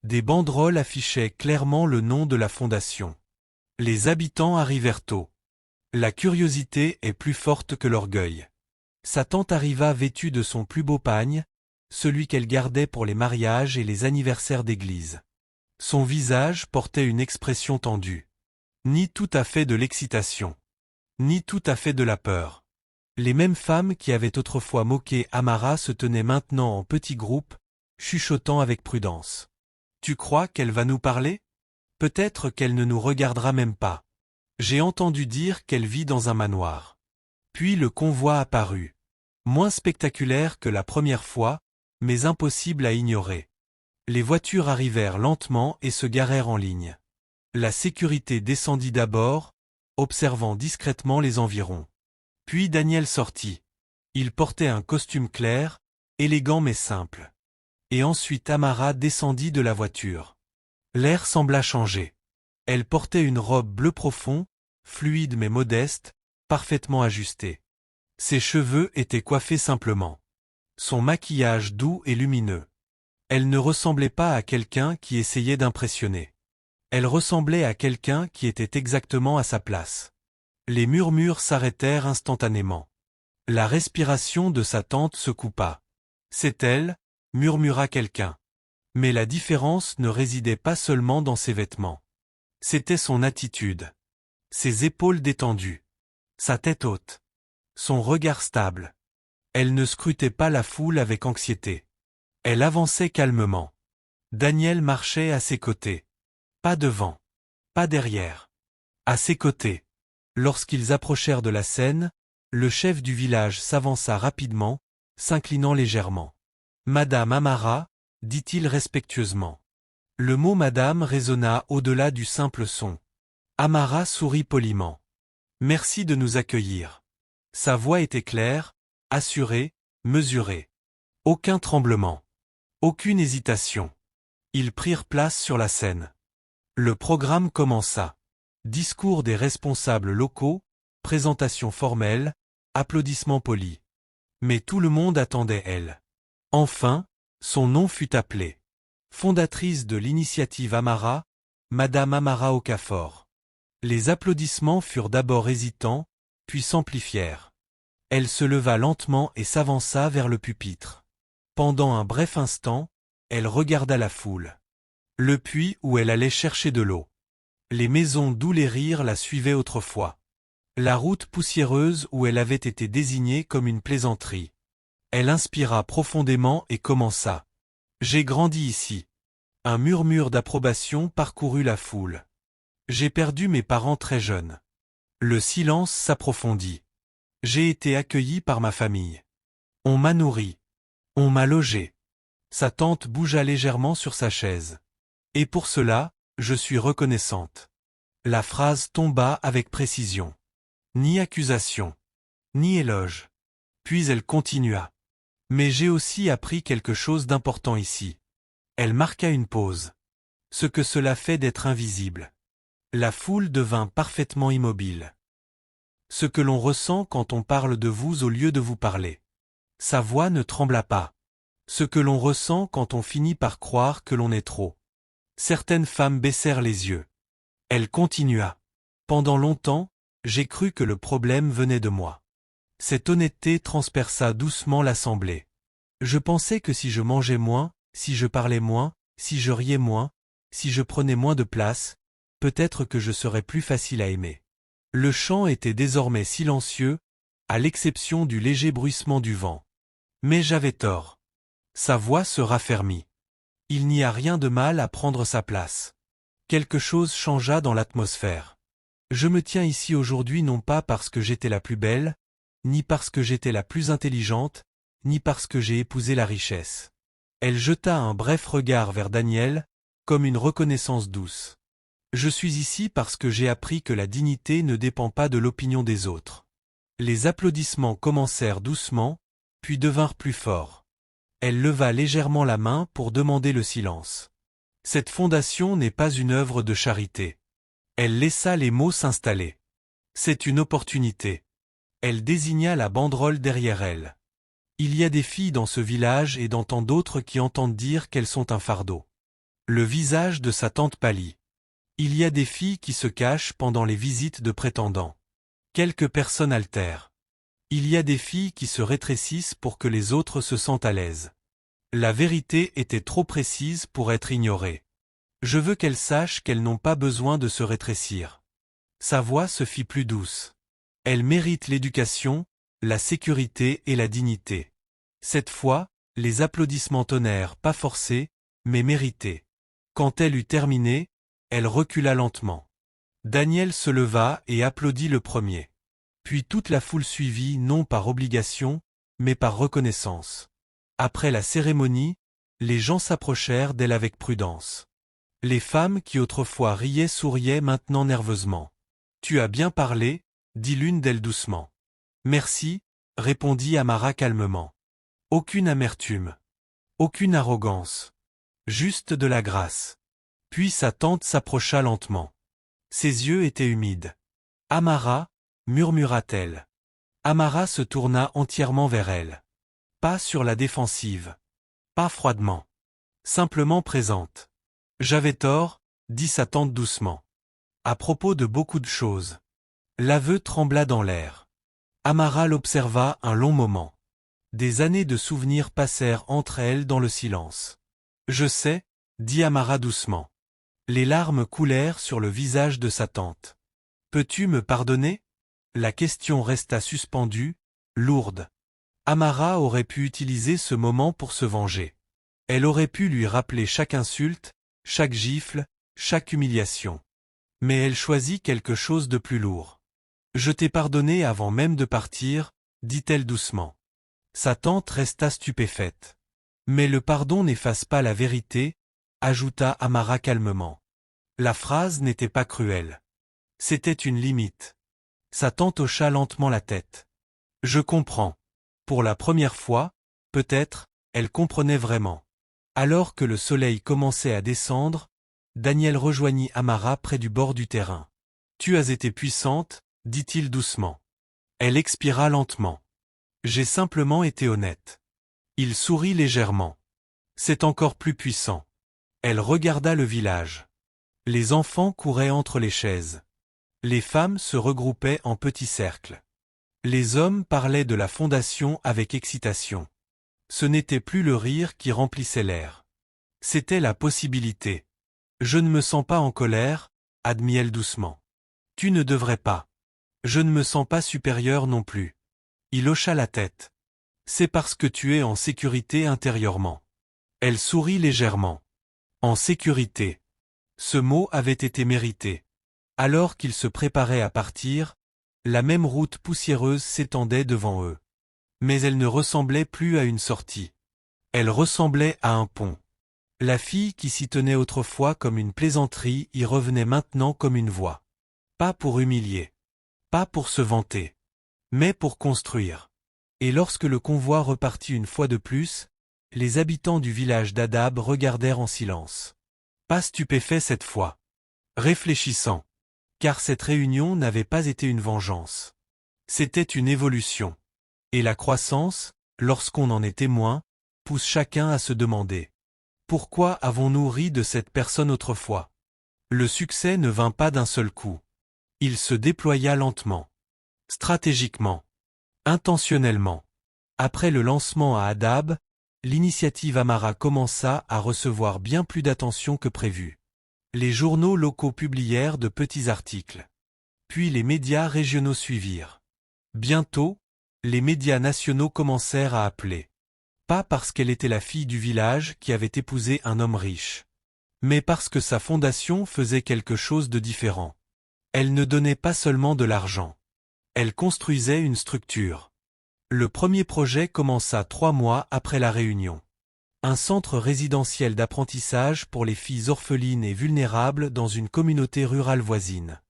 Des banderoles affichaient clairement le nom de la fondation. Les habitants arrivèrent tôt. La curiosité est plus forte que l'orgueil. Sa tante arriva vêtue de son plus beau pagne, celui qu'elle gardait pour les mariages et les anniversaires d'église. Son visage portait une expression tendue. Ni tout à fait de l'excitation. Ni tout à fait de la peur. Les mêmes femmes qui avaient autrefois moqué Amara se tenaient maintenant en petits groupes, chuchotant avec prudence. « Tu crois qu'elle va nous parler ? Peut-être qu'elle ne nous regardera même pas. J'ai entendu dire qu'elle vit dans un manoir. » Puis le convoi apparut. Moins spectaculaire que la première fois, mais impossible à ignorer. Les voitures arrivèrent lentement et se garèrent en ligne. La sécurité descendit d'abord, observant discrètement les environs. Puis Daniel sortit. Il portait un costume clair, élégant mais simple. Et ensuite Amara descendit de la voiture. L'air sembla changer. Elle portait une robe bleu profond, fluide mais modeste, parfaitement ajustée. Ses cheveux étaient coiffés simplement. Son maquillage doux et lumineux. Elle ne ressemblait pas à quelqu'un qui essayait d'impressionner. Elle ressemblait à quelqu'un qui était exactement à sa place. Les murmures s'arrêtèrent instantanément. La respiration de sa tante se coupa. « C'est elle », murmura quelqu'un. Mais la différence ne résidait pas seulement dans ses vêtements. C'était son attitude. Ses épaules détendues. Sa tête haute. Son regard stable. Elle ne scrutait pas la foule avec anxiété. Elle avançait calmement. Daniel marchait à ses côtés. Pas devant. Pas derrière. À ses côtés. Lorsqu'ils approchèrent de la scène, le chef du village s'avança rapidement, s'inclinant légèrement. Madame Amara, dit-il respectueusement. Le mot madame résonna au-delà du simple son. Amara sourit poliment. Merci de nous accueillir. Sa voix était claire, assurée, mesurée. Aucun tremblement. Aucune hésitation. Ils prirent place sur la scène. Le programme commença. Discours des responsables locaux, présentation formelle, applaudissements polis. Mais tout le monde attendait elle. Enfin, son nom fut appelé. Fondatrice de l'initiative Amara, Madame Amara Okafor. Les applaudissements furent d'abord hésitants, puis s'amplifièrent. Elle se leva lentement et s'avança vers le pupitre. Pendant un bref instant, elle regarda la foule. Le puits où elle allait chercher de l'eau. Les maisons d'où les rires la suivaient autrefois. La route poussiéreuse où elle avait été désignée comme une plaisanterie. Elle inspira profondément et commença. J'ai grandi ici. Un murmure d'approbation parcourut la foule. J'ai perdu mes parents très jeunes. Le silence s'approfondit. J'ai été accueilli par ma famille. On m'a nourri. On m'a logé. Sa tante bougea légèrement sur sa chaise. Et pour cela, je suis reconnaissante. La phrase tomba avec précision. Ni accusation, ni éloge. Puis elle continua. Mais j'ai aussi appris quelque chose d'important ici. Elle marqua une pause. Ce que cela fait d'être invisible. La foule devint parfaitement immobile. Ce que l'on ressent quand on parle de vous au lieu de vous parler. Sa voix ne trembla pas. Ce que l'on ressent quand on finit par croire que l'on est trop. Certaines femmes baissèrent les yeux. Elle continua. Pendant longtemps, j'ai cru que le problème venait de moi. Cette honnêteté transperça doucement l'assemblée. Je pensais que si je mangeais moins, si je parlais moins, si je riais moins, si je prenais moins de place, peut-être que je serais plus facile à aimer. Le chant était désormais silencieux, à l'exception du léger bruissement du vent. Mais j'avais tort. Sa voix se raffermit. Il n'y a rien de mal à prendre sa place. Quelque chose changea dans l'atmosphère. Je me tiens ici aujourd'hui non pas parce que j'étais la plus belle, ni parce que j'étais la plus intelligente, ni parce que j'ai épousé la richesse. Elle jeta un bref regard vers Daniel, comme une reconnaissance douce. Je suis ici parce que j'ai appris que la dignité ne dépend pas de l'opinion des autres. Les applaudissements commencèrent doucement, puis devinrent plus forts. Elle leva légèrement la main pour demander le silence. Cette fondation n'est pas une œuvre de charité. Elle laissa les mots s'installer. C'est une opportunité. Elle désigna la banderole derrière elle. Il y a des filles dans ce village et dans tant d'autres qui entendent dire qu'elles sont un fardeau. Le visage de sa tante pâlit. Il y a des filles qui se cachent pendant les visites de prétendants. Quelques personnes altèrent. Il y a des filles qui se rétrécissent pour que les autres se sentent à l'aise. La vérité était trop précise pour être ignorée. Je veux qu'elles sachent qu'elles n'ont pas besoin de se rétrécir. Sa voix se fit plus douce. Elles méritent l'éducation, la sécurité et la dignité. Cette fois, les applaudissements tonnèrent, pas forcés, mais mérités. Quand elle eut terminé, elle recula lentement. Daniel se leva et applaudit le premier. Puis toute la foule suivit non par obligation, mais par reconnaissance. Après la cérémonie, les gens s'approchèrent d'elle avec prudence. Les femmes qui autrefois riaient souriaient maintenant nerveusement. « Tu as bien parlé » dit l'une d'elles doucement. « Merci » répondit Amara calmement. Aucune amertume. Aucune arrogance. Juste de la grâce. Puis sa tante s'approcha lentement. Ses yeux étaient humides. « Amara » murmura-t-elle. Amara se tourna entièrement vers elle. Pas sur la défensive. Pas froidement. Simplement présente. « J'avais tort » dit sa tante doucement. « À propos de beaucoup de choses. » L'aveu trembla dans l'air. Amara l'observa un long moment. Des années de souvenirs passèrent entre elles dans le silence. « Je sais » dit Amara doucement. Les larmes coulèrent sur le visage de sa tante. « Peux-tu me pardonner » La question resta suspendue, lourde. Amara aurait pu utiliser ce moment pour se venger. Elle aurait pu lui rappeler chaque insulte, chaque gifle, chaque humiliation. Mais elle choisit quelque chose de plus lourd. « Je t'ai pardonné avant même de partir » dit-elle doucement. Sa tante resta stupéfaite. Mais le pardon n'efface pas la vérité, ajouta Amara calmement. La phrase n'était pas cruelle. C'était une limite. Sa tante hocha lentement la tête. Je comprends. Pour la première fois, peut-être, elle comprenait vraiment. Alors que le soleil commençait à descendre, Daniel rejoignit Amara près du bord du terrain. Tu as été puissante, dit-il doucement. Elle expira lentement. J'ai simplement été honnête. Il sourit légèrement. C'est encore plus puissant. Elle regarda le village. Les enfants couraient entre les chaises. Les femmes se regroupaient en petits cercles. Les hommes parlaient de la fondation avec excitation. Ce n'était plus le rire qui remplissait l'air. C'était la possibilité. Je ne me sens pas en colère, admit-elle doucement. Tu ne devrais pas. Je ne me sens pas supérieur non plus. Il hocha la tête. C'est parce que tu es en sécurité intérieurement. Elle sourit légèrement. En sécurité. Ce mot avait été mérité. Alors qu'ils se préparaient à partir, la même route poussiéreuse s'étendait devant eux. Mais elle ne ressemblait plus à une sortie. Elle ressemblait à un pont. La fille qui s'y tenait autrefois comme une plaisanterie y revenait maintenant comme une voix. Pas pour humilier. Pas pour se vanter. Mais pour construire. Et lorsque le convoi repartit une fois de plus, les habitants du village d'Adab regardèrent en silence. Pas stupéfaits cette fois. Réfléchissant. Car cette réunion n'avait pas été une vengeance. C'était une évolution. Et la croissance, lorsqu'on en est témoin, pousse chacun à se demander. Pourquoi avons-nous ri de cette personne autrefois? Le succès ne vint pas d'un seul coup. Il se déploya lentement. Stratégiquement. Intentionnellement. Après le lancement à Adab, l'initiative Amara commença à recevoir bien plus d'attention que prévu. Les journaux locaux publièrent de petits articles. Puis les médias régionaux suivirent. Bientôt, les médias nationaux commencèrent à appeler. Pas parce qu'elle était la fille du village qui avait épousé un homme riche. Mais parce que sa fondation faisait quelque chose de différent. Elle ne donnait pas seulement de l'argent. Elle construisait une structure. Le premier projet commença 3 mois après la réunion. Un centre résidentiel d'apprentissage pour les filles orphelines et vulnérables dans une communauté rurale voisine.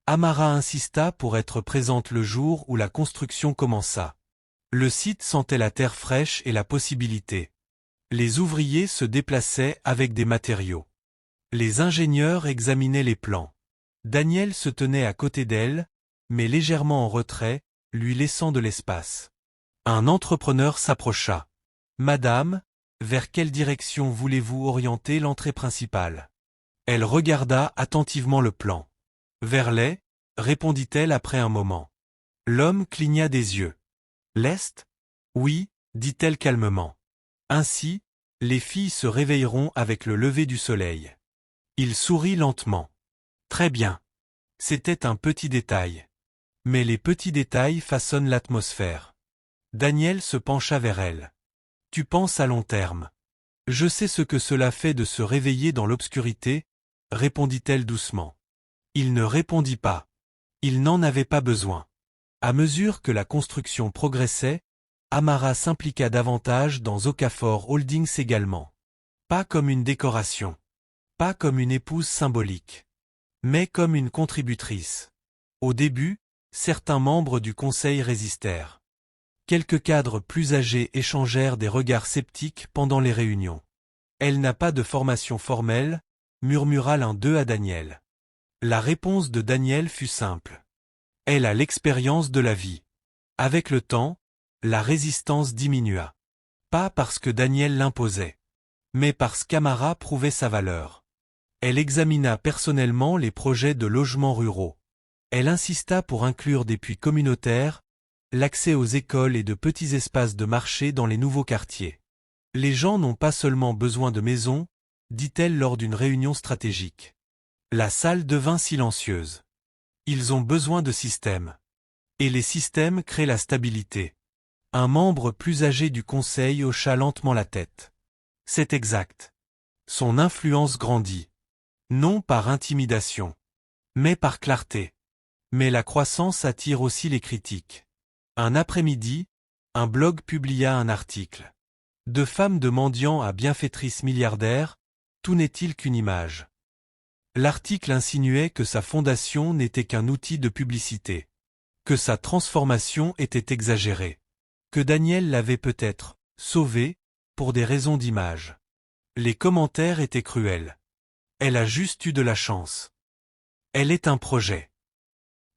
Amara insista pour être présente le jour où la construction commença. Le site sentait la terre fraîche et la possibilité. Les ouvriers se déplaçaient avec des matériaux. Les ingénieurs examinaient les plans. Daniel se tenait à côté d'elle, mais légèrement en retrait, lui laissant de l'espace. Un entrepreneur s'approcha. « Madame, vers quelle direction voulez-vous orienter l'entrée principale ?» Elle regarda attentivement le plan. « Vers l'est, » répondit-elle après un moment. L'homme cligna des yeux. « L'est ?» ?»« Oui, » dit-elle calmement. « Ainsi, les filles se réveilleront avec le lever du soleil. » Il sourit lentement. « Très bien. » C'était un petit détail. Mais les petits détails façonnent l'atmosphère. Daniel se pencha vers elle. « Tu penses à long terme. »« Je sais ce que cela fait de se réveiller dans l'obscurité, » répondit-elle doucement. Il ne répondit pas. Il n'en avait pas besoin. À mesure que la construction progressait, Amara s'impliqua davantage dans Okafor Holdings également. Pas comme une décoration. Pas comme une épouse symbolique. Mais comme une contributrice. Au début, certains membres du conseil résistèrent. Quelques cadres plus âgés échangèrent des regards sceptiques pendant les réunions. « Elle n'a pas de formation formelle », murmura l'un d'eux à Daniel. La réponse de Daniel fut simple. « Elle a l'expérience de la vie. » Avec le temps, la résistance diminua. Pas parce que Daniel l'imposait, mais parce qu'Amara prouvait sa valeur. Elle examina personnellement les projets de logements ruraux. Elle insista pour inclure des puits communautaires, l'accès aux écoles et de petits espaces de marché dans les nouveaux quartiers. Les gens n'ont pas seulement besoin de maisons, dit-elle lors d'une réunion stratégique. La salle devint silencieuse. Ils ont besoin de systèmes. Et les systèmes créent la stabilité. Un membre plus âgé du conseil hocha lentement la tête. C'est exact. Son influence grandit. Non par intimidation, mais par clarté. Mais la croissance attire aussi les critiques. Un après-midi, Un blog publia un article. De femme de mendiant à bienfaitrice milliardaire, tout n'est-il qu'une image. L'article insinuait que sa fondation n'était qu'un outil de publicité. Que sa transformation était exagérée. Que Daniel l'avait peut-être sauvée pour des raisons d'image. Les commentaires étaient cruels. Elle a juste eu de la chance. Elle est un projet.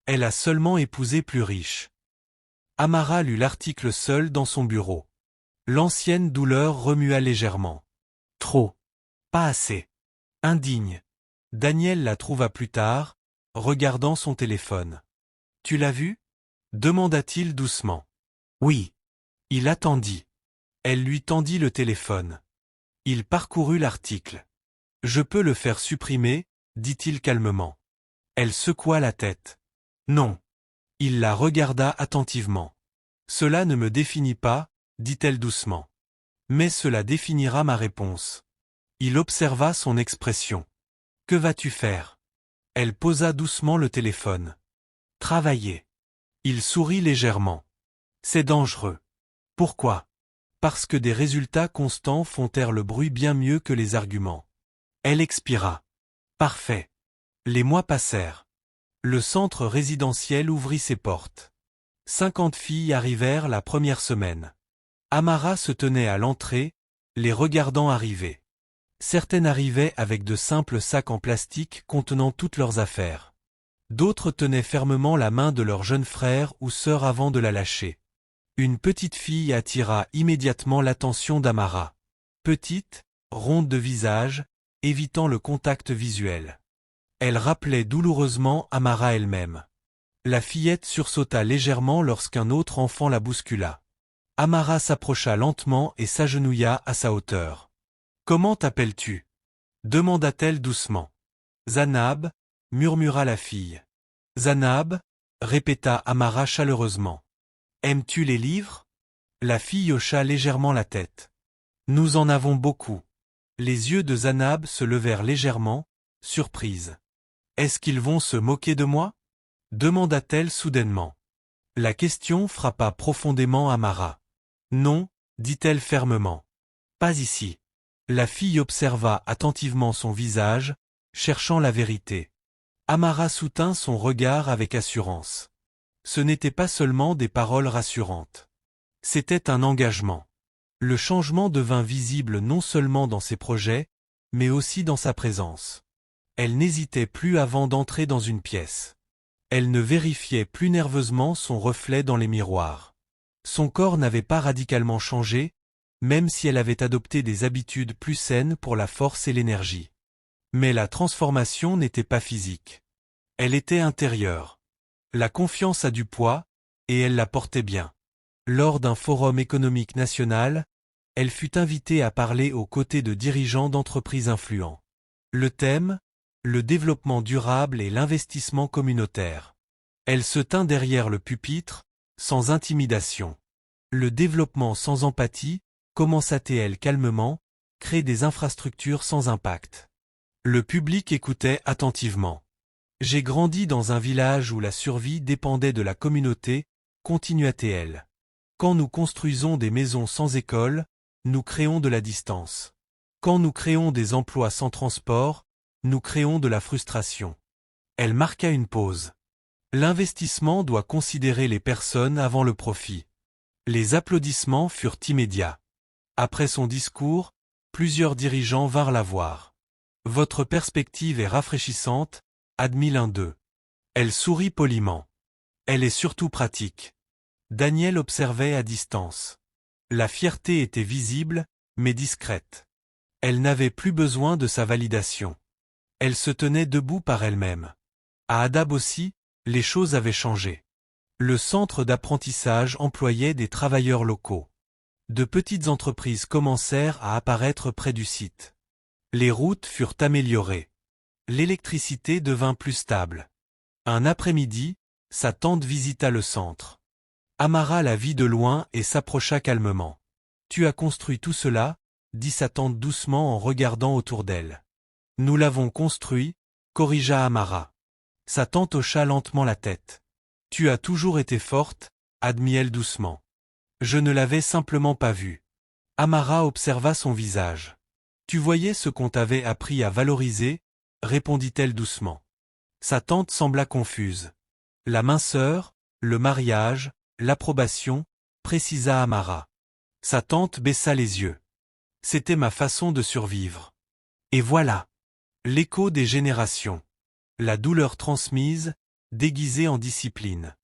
Elle a seulement épousé plus riche. Amara lut l'article seule dans son bureau. L'ancienne douleur remua légèrement. Trop. Pas assez. Indigne. Daniel la trouva plus tard, regardant son téléphone. Tu l'as vu? Demanda-t-il doucement. Oui. Il attendit. Elle lui tendit le téléphone. Il parcourut l'article. Je peux le faire supprimer, dit-il calmement. Elle secoua la tête. Non. Il la regarda attentivement. Cela ne me définit pas, dit-elle doucement. Mais cela définira ma réponse. Il observa son expression. Que vas-tu faire? Elle posa doucement le téléphone. Travailler. Il sourit légèrement. C'est dangereux. Pourquoi? Parce que des résultats constants font taire le bruit bien mieux que les arguments. Elle expira. Parfait. Les mois passèrent. Le centre résidentiel ouvrit ses portes. 50 filles arrivèrent la première semaine. Amara se tenait à l'entrée, les regardant arriver. Certaines arrivaient avec de simples sacs en plastique contenant toutes leurs affaires. D'autres tenaient fermement la main de leur jeune frère ou sœur avant de la lâcher. Une petite fille attira immédiatement l'attention d'Amara. Petite, ronde de visage, évitant le contact visuel. Elle rappelait douloureusement Amara elle-même. La fillette sursauta légèrement lorsqu'un autre enfant la bouscula. Amara s'approcha lentement et s'agenouilla à sa hauteur. « Comment t'appelles-tu » demanda-t-elle doucement. « Zanab » murmura la fille. « Zanab » répéta Amara chaleureusement. « Aimes-tu les livres » La fille hocha légèrement la tête. « Nous en avons beaucoup. » Les yeux de Zanab se levèrent légèrement, surprise. « Est-ce qu'ils vont se moquer de moi » demanda-t-elle soudainement. La question frappa profondément Amara. « Non, dit-elle fermement. Pas ici. » La fille observa attentivement son visage, cherchant la vérité. Amara soutint son regard avec assurance. Ce n'était pas seulement des paroles rassurantes. C'était un engagement. Le changement devint visible non seulement dans ses projets, mais aussi dans sa présence. Elle n'hésitait plus avant d'entrer dans une pièce. Elle ne vérifiait plus nerveusement son reflet dans les miroirs. Son corps n'avait pas radicalement changé, même si elle avait adopté des habitudes plus saines pour la force et l'énergie. Mais la transformation n'était pas physique. Elle était intérieure. La confiance a du poids, et elle la portait bien. Lors d'un forum économique national, elle fut invitée à parler aux côtés de dirigeants d'entreprises influents. Le thème, le développement durable et l'investissement communautaire. Elle se tint derrière le pupitre, sans intimidation. Le développement sans empathie, commença-t-elle calmement, crée des infrastructures sans impact. Le public écoutait attentivement. J'ai grandi dans un village où la survie dépendait de la communauté, continua-t-elle. Quand nous construisons des maisons sans école, nous créons de la distance. Quand nous créons des emplois sans transport, nous créons de la frustration. Elle marqua une pause. L'investissement doit considérer les personnes avant le profit. Les applaudissements furent immédiats. Après son discours, plusieurs dirigeants vinrent la voir. « Votre perspective est rafraîchissante », admit l'un d'eux. Elle sourit poliment. Elle est surtout pratique. Daniel observait à distance. La fierté était visible, mais discrète. Elle n'avait plus besoin de sa validation. Elle se tenait debout par elle-même. À Adab aussi, les choses avaient changé. Le centre d'apprentissage employait des travailleurs locaux. De petites entreprises commencèrent à apparaître près du site. Les routes furent améliorées. L'électricité devint plus stable. Un après-midi, sa tante visita le centre. Amara la vit de loin et s'approcha calmement. « Tu as construit tout cela » dit sa tante doucement en regardant autour d'elle. « Nous l'avons construit » corrigea Amara. Sa tante hocha lentement la tête. « Tu as toujours été forte » admit-elle doucement. « Je ne l'avais simplement pas vu. Amara observa son visage. Tu voyais ce qu'on t'avait appris à valoriser, répondit-elle doucement. Sa tante sembla confuse. La minceur, le mariage, l'approbation, précisa Amara. Sa tante baissa les yeux. C'était ma façon de survivre. Et voilà. L'écho des générations. La douleur transmise, déguisée en discipline.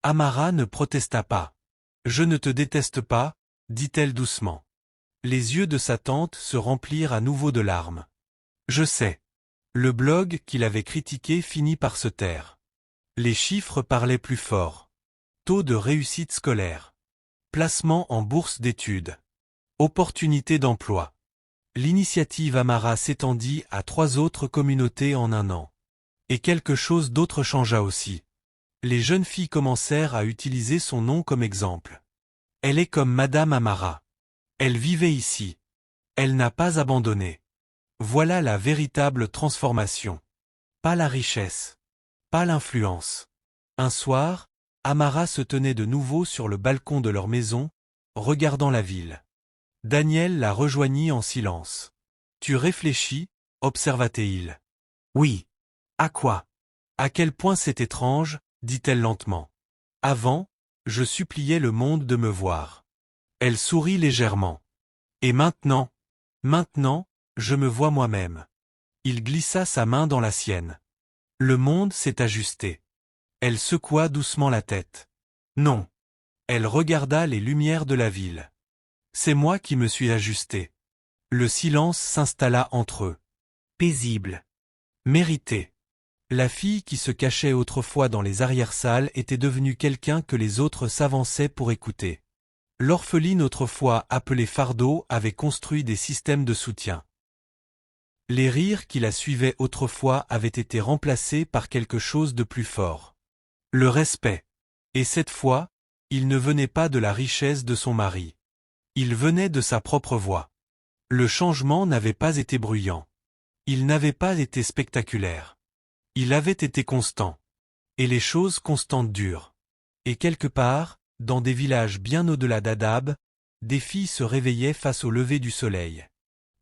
Amara ne protesta pas. Je ne te déteste pas, dit-elle doucement. Les yeux de sa tante se remplirent à nouveau de larmes. Je sais. Le blog qu'il avait critiqué finit par se taire. Les chiffres parlaient plus fort. Taux de réussite scolaire. Placement en bourse d'études. Opportunités d'emploi. L'initiative Amara s'étendit à 3 autres communautés en un an. Et quelque chose d'autre changea aussi. Les jeunes filles commencèrent à utiliser son nom comme exemple. Elle est comme Madame Amara. Elle vivait ici. Elle n'a pas abandonné. Voilà la véritable transformation. Pas la richesse. Pas l'influence. Un soir, Amara se tenait de nouveau sur le balcon de leur maison, regardant la ville. Daniel la rejoignit en silence. Tu réfléchis, observa-t-il. Oui. À quoi? À quel point c'est étrange, dit-elle lentement. Avant, je suppliais le monde de me voir. Elle sourit légèrement. Et maintenant? Maintenant, je me vois moi-même. Il glissa sa main dans la sienne. Le monde s'est ajusté. Elle secoua doucement la tête. Non. Elle regarda les lumières de la ville. C'est moi qui me suis ajusté. Le silence s'installa entre eux. Paisible. Mérité. La fille qui se cachait autrefois dans les arrière-salles était devenue quelqu'un que les autres s'avançaient pour écouter. L'orpheline autrefois appelée Fardeau avait construit des systèmes de soutien. Les rires qui la suivaient autrefois avaient été remplacés par quelque chose de plus fort. Le respect. Et cette fois, il ne venait pas de la richesse de son mari. Il venait de sa propre voix. Le changement n'avait pas été bruyant. Il n'avait pas été spectaculaire. Il avait été constant. Et les choses constantes durent. Et quelque part, dans des villages bien au-delà d'Adab, des filles se réveillaient face au lever du soleil.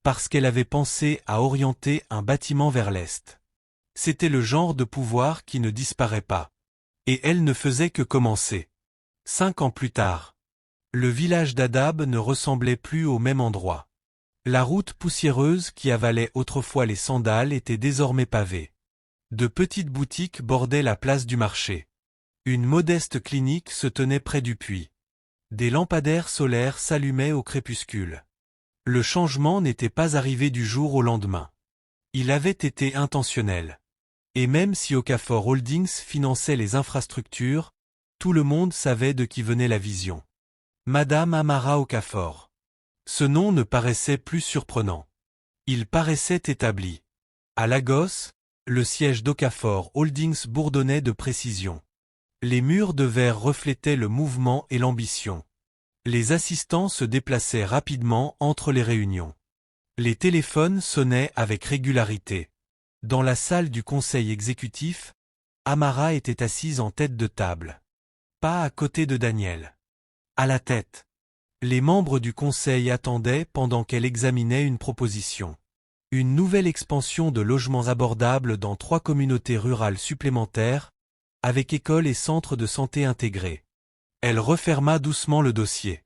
Parce qu'elle avait pensé à orienter un bâtiment vers l'est. C'était le genre de pouvoir qui ne disparaît pas. Et elle ne faisait que commencer. 5 ans plus tard. Le village d'Adab ne ressemblait plus au même endroit. La route poussiéreuse qui avalait autrefois les sandales était désormais pavée. De petites boutiques bordaient la place du marché. Une modeste clinique se tenait près du puits. Des lampadaires solaires s'allumaient au crépuscule. Le changement n'était pas arrivé du jour au lendemain. Il avait été intentionnel. Et même si Okafor Holdings finançait les infrastructures, tout le monde savait de qui venait la vision. Madame Amara Okafor. Ce nom ne paraissait plus surprenant. Il paraissait établi. À Lagos, le siège d'Okafor Holdings bourdonnait de précision. Les murs de verre reflétaient le mouvement et l'ambition. Les assistants se déplaçaient rapidement entre les réunions. Les téléphones sonnaient avec régularité. Dans la salle du conseil exécutif, Amara était assise en tête de table. Pas à côté de Daniel. À la tête. Les membres du conseil attendaient pendant qu'elle examinait une proposition. Une nouvelle expansion de logements abordables dans 3 communautés rurales supplémentaires, avec écoles et centres de santé intégrés. Elle referma doucement le dossier.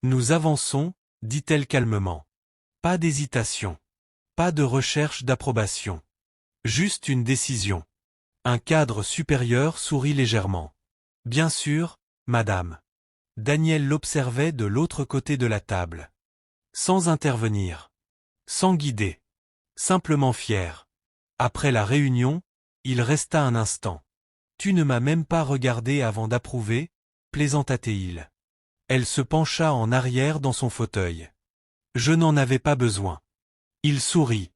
Nous avançons, dit-elle calmement. Pas d'hésitation. Pas de recherche d'approbation. Juste une décision. Un cadre supérieur sourit légèrement. Bien sûr, madame. Daniel l'observait de l'autre côté de la table. Sans intervenir. Sans guider. Simplement fier. Après la réunion, il resta un instant. Tu ne m'as même pas regardé avant d'approuver, plaisanta-t-il. Elle se pencha en arrière dans son fauteuil. Je n'en avais pas besoin. Il sourit.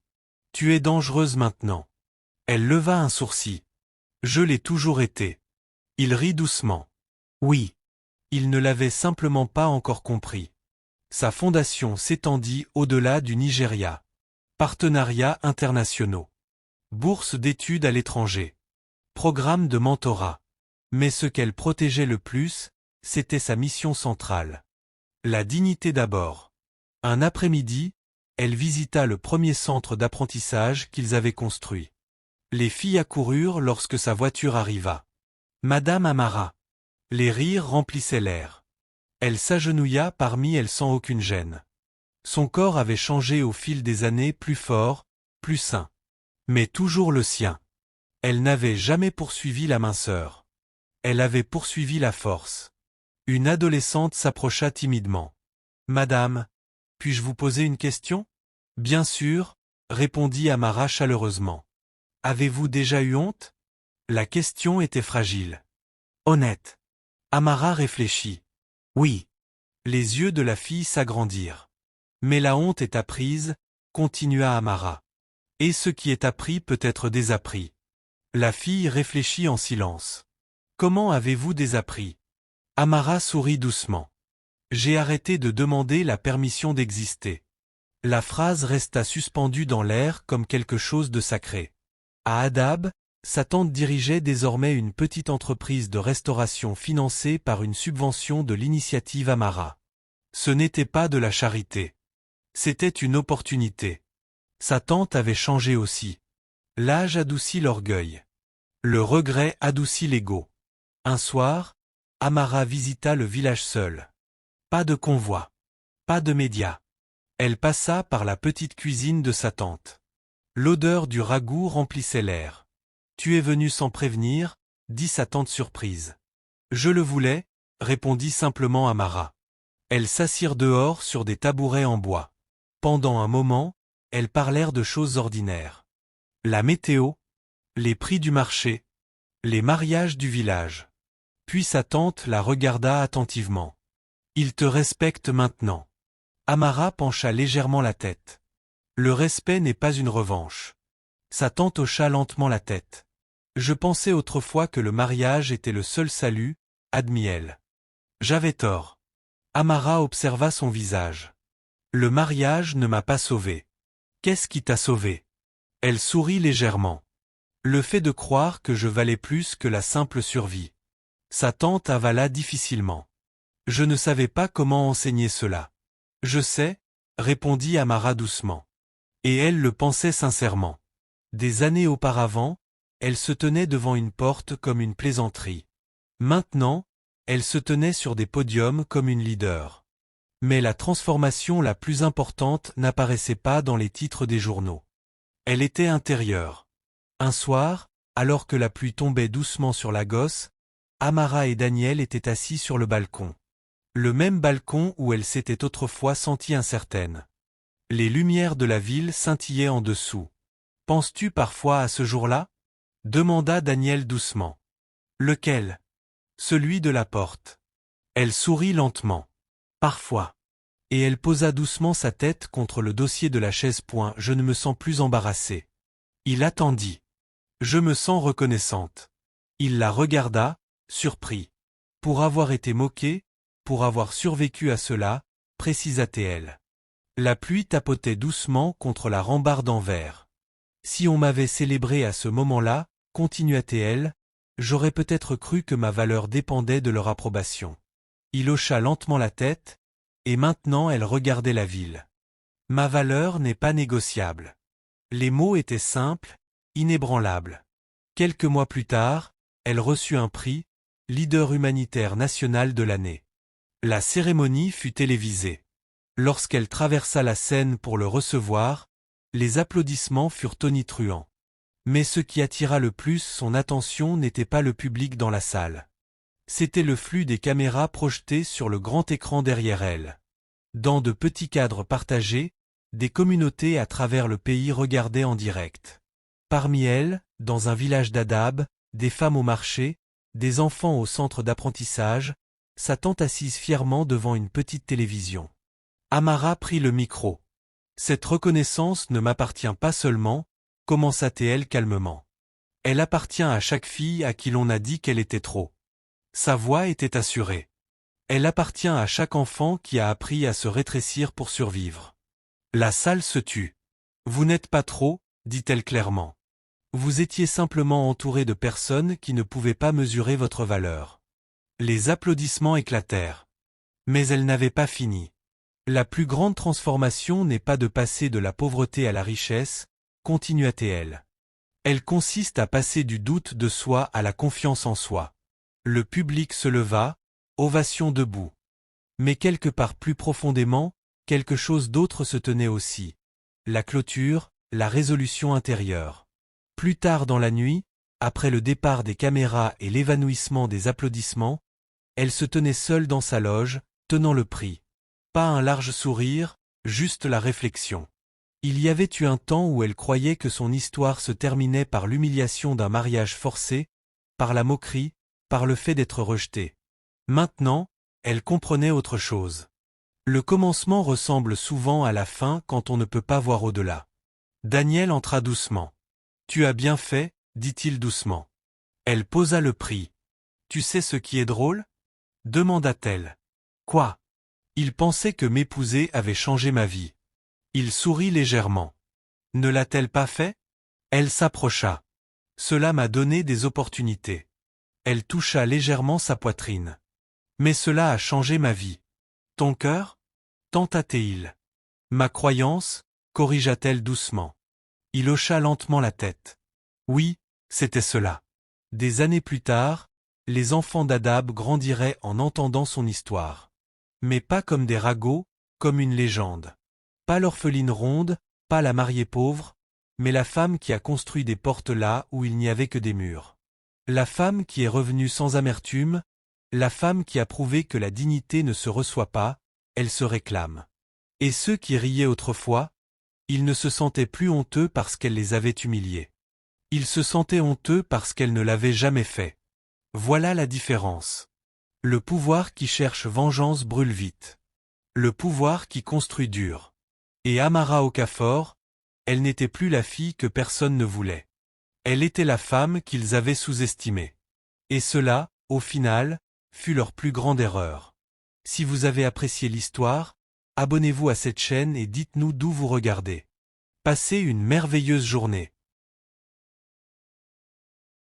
Tu es dangereuse maintenant. Elle leva un sourcil. Je l'ai toujours été. Il rit doucement. Oui. Il ne l'avait simplement pas encore compris. Sa fondation s'étendit au-delà du Nigeria. Partenariats internationaux. Bourse d'études à l'étranger. Programme de mentorat. Mais ce qu'elle protégeait le plus, c'était sa mission centrale. La dignité d'abord. Un après-midi, elle visita le premier centre d'apprentissage qu'ils avaient construit. Les filles accoururent lorsque sa voiture arriva. Madame Amara. Les rires remplissaient l'air. Elle s'agenouilla parmi elles sans aucune gêne. Son corps avait changé au fil des années, plus fort, plus sain. Mais toujours le sien. Elle n'avait jamais poursuivi la minceur. Elle avait poursuivi la force. Une adolescente s'approcha timidement. Madame, puis-je vous poser une question? Bien sûr, répondit Amara chaleureusement. Avez-vous déjà eu honte? La question était fragile. Honnête. Amara réfléchit. Oui. Les yeux de la fille s'agrandirent. Mais la honte est apprise, continua Amara. Et ce qui est appris peut être désappris. La fille réfléchit en silence. Comment avez-vous désappris? Amara sourit doucement. J'ai arrêté de demander la permission d'exister. La phrase resta suspendue dans l'air comme quelque chose de sacré. À Hadab, sa tante dirigeait désormais une petite entreprise de restauration financée par une subvention de l'initiative Amara. Ce n'était pas de la charité. C'était une opportunité. Sa tante avait changé aussi. L'âge adoucit l'orgueil. Le regret adoucit l'ego. Un soir, Amara visita le village seule. Pas de convoi. Pas de médias. Elle passa par la petite cuisine de sa tante. L'odeur du ragoût remplissait l'air. Tu es venu sans prévenir, dit sa tante surprise. Je le voulais, répondit simplement Amara. Elles s'assirent dehors sur des tabourets en bois. Pendant un moment, elles parlèrent de choses ordinaires. La météo, les prix du marché, les mariages du village. Puis sa tante la regarda attentivement. Il te respecte maintenant. Amara pencha légèrement la tête. Le respect n'est pas une revanche. Sa tante hocha lentement la tête. Je pensais autrefois que le mariage était le seul salut, admit-elle. J'avais tort. Amara observa son visage. Le mariage ne m'a pas sauvé. Qu'est-ce qui t'a sauvé? Elle sourit légèrement. Le fait de croire que je valais plus que la simple survie. Sa tante avala difficilement. Je ne savais pas comment enseigner cela. Je sais, répondit Amara doucement. Et elle le pensait sincèrement. Des années auparavant, elle se tenait devant une porte comme une plaisanterie. Maintenant, elle se tenait sur des podiums comme une leader. Mais la transformation la plus importante n'apparaissait pas dans les titres des journaux. Elle était intérieure. Un soir, alors que la pluie tombait doucement sur la gosse, Amara et Daniel étaient assis sur le balcon. Le même balcon où elle s'était autrefois sentie incertaine. Les lumières de la ville scintillaient en dessous. Penses-tu parfois à ce jour-là? Demanda Daniel doucement. Lequel? Celui de la porte. Elle sourit lentement. Parfois. Et elle posa doucement sa tête contre le dossier de la chaise. Je ne me sens plus embarrassée. Il attendit. Je me sens reconnaissante. Il la regarda, surpris. Pour avoir été moquée, pour avoir survécu à cela, précisa-t-elle. La pluie tapotait doucement contre la rambarde en verre. Si on m'avait célébré à ce moment-là, continua-t-elle, j'aurais peut-être cru que ma valeur dépendait de leur approbation. Il hocha lentement la tête, et maintenant elle regardait la ville. Ma valeur n'est pas négociable. Les mots étaient simples, inébranlables. Quelques mois plus tard, elle reçut un prix, leader humanitaire national de l'année. La cérémonie fut télévisée. Lorsqu'elle traversa la scène pour le recevoir, les applaudissements furent tonitruants. Mais ce qui attira le plus son attention n'était pas le public dans la salle. C'était le flux des caméras projetées sur le grand écran derrière elle. Dans de petits cadres partagés, des communautés à travers le pays regardaient en direct. Parmi elles, dans un village d'Hadab, des femmes au marché, des enfants au centre d'apprentissage, sa tante assise fièrement devant une petite télévision. Amara prit le micro. Cette reconnaissance ne m'appartient pas seulement, commença-t-elle calmement. Elle appartient à chaque fille à qui l'on a dit qu'elle était trop. Sa voix était assurée. Elle appartient à chaque enfant qui a appris à se rétrécir pour survivre. La salle se tut. Vous n'êtes pas trop, dit-elle clairement. Vous étiez simplement entouré de personnes qui ne pouvaient pas mesurer votre valeur. Les applaudissements éclatèrent. Mais elle n'avait pas fini. La plus grande transformation n'est pas de passer de la pauvreté à la richesse, continua-t-elle. Elle consiste à passer du doute de soi à la confiance en soi. Le public se leva, ovation debout. Mais quelque part plus profondément, quelque chose d'autre se tenait aussi. La clôture, la résolution intérieure. Plus tard dans la nuit, après le départ des caméras et l'évanouissement des applaudissements, elle se tenait seule dans sa loge, tenant le prix. Pas un large sourire, juste la réflexion. Il y avait eu un temps où elle croyait que son histoire se terminait par l'humiliation d'un mariage forcé, par la moquerie, par le fait d'être rejetée. Maintenant, elle comprenait autre chose. Le commencement ressemble souvent à la fin quand on ne peut pas voir au-delà. Daniel entra doucement. « Tu as bien fait, dit-il doucement. » Elle posa le prix. « Tu sais ce qui est drôle ?» demanda-t-elle. « Quoi ?» Il pensait que m'épouser avait changé ma vie. Il sourit légèrement. « Ne l'a-t-elle pas fait ?» Elle s'approcha. « Cela m'a donné des opportunités. » Elle toucha légèrement sa poitrine. « Mais cela a changé ma vie. »« Ton cœur » tenta-t-il. « Ma croyance » corrigea-t-elle doucement. Il hocha lentement la tête. Oui, c'était cela. Des années plus tard, les enfants d'Adab grandiraient en entendant son histoire. Mais pas comme des ragots, comme une légende. Pas l'orpheline ronde, pas la mariée pauvre, mais la femme qui a construit des portes là où il n'y avait que des murs. La femme qui est revenue sans amertume, la femme qui a prouvé que la dignité ne se reçoit pas, elle se réclame. Et ceux qui riaient autrefois, ils ne se sentaient plus honteux parce qu'elle les avait humiliés. Ils se sentaient honteux parce qu'elle ne l'avait jamais fait. Voilà la différence. Le pouvoir qui cherche vengeance brûle vite. Le pouvoir qui construit dure. Et Amara Okafor, elle n'était plus la fille que personne ne voulait. Elle était la femme qu'ils avaient sous-estimée. Et cela, au final, fut leur plus grande erreur. Si vous avez apprécié l'histoire, abonnez-vous à cette chaîne et dites-nous d'où vous regardez. Passez une merveilleuse journée.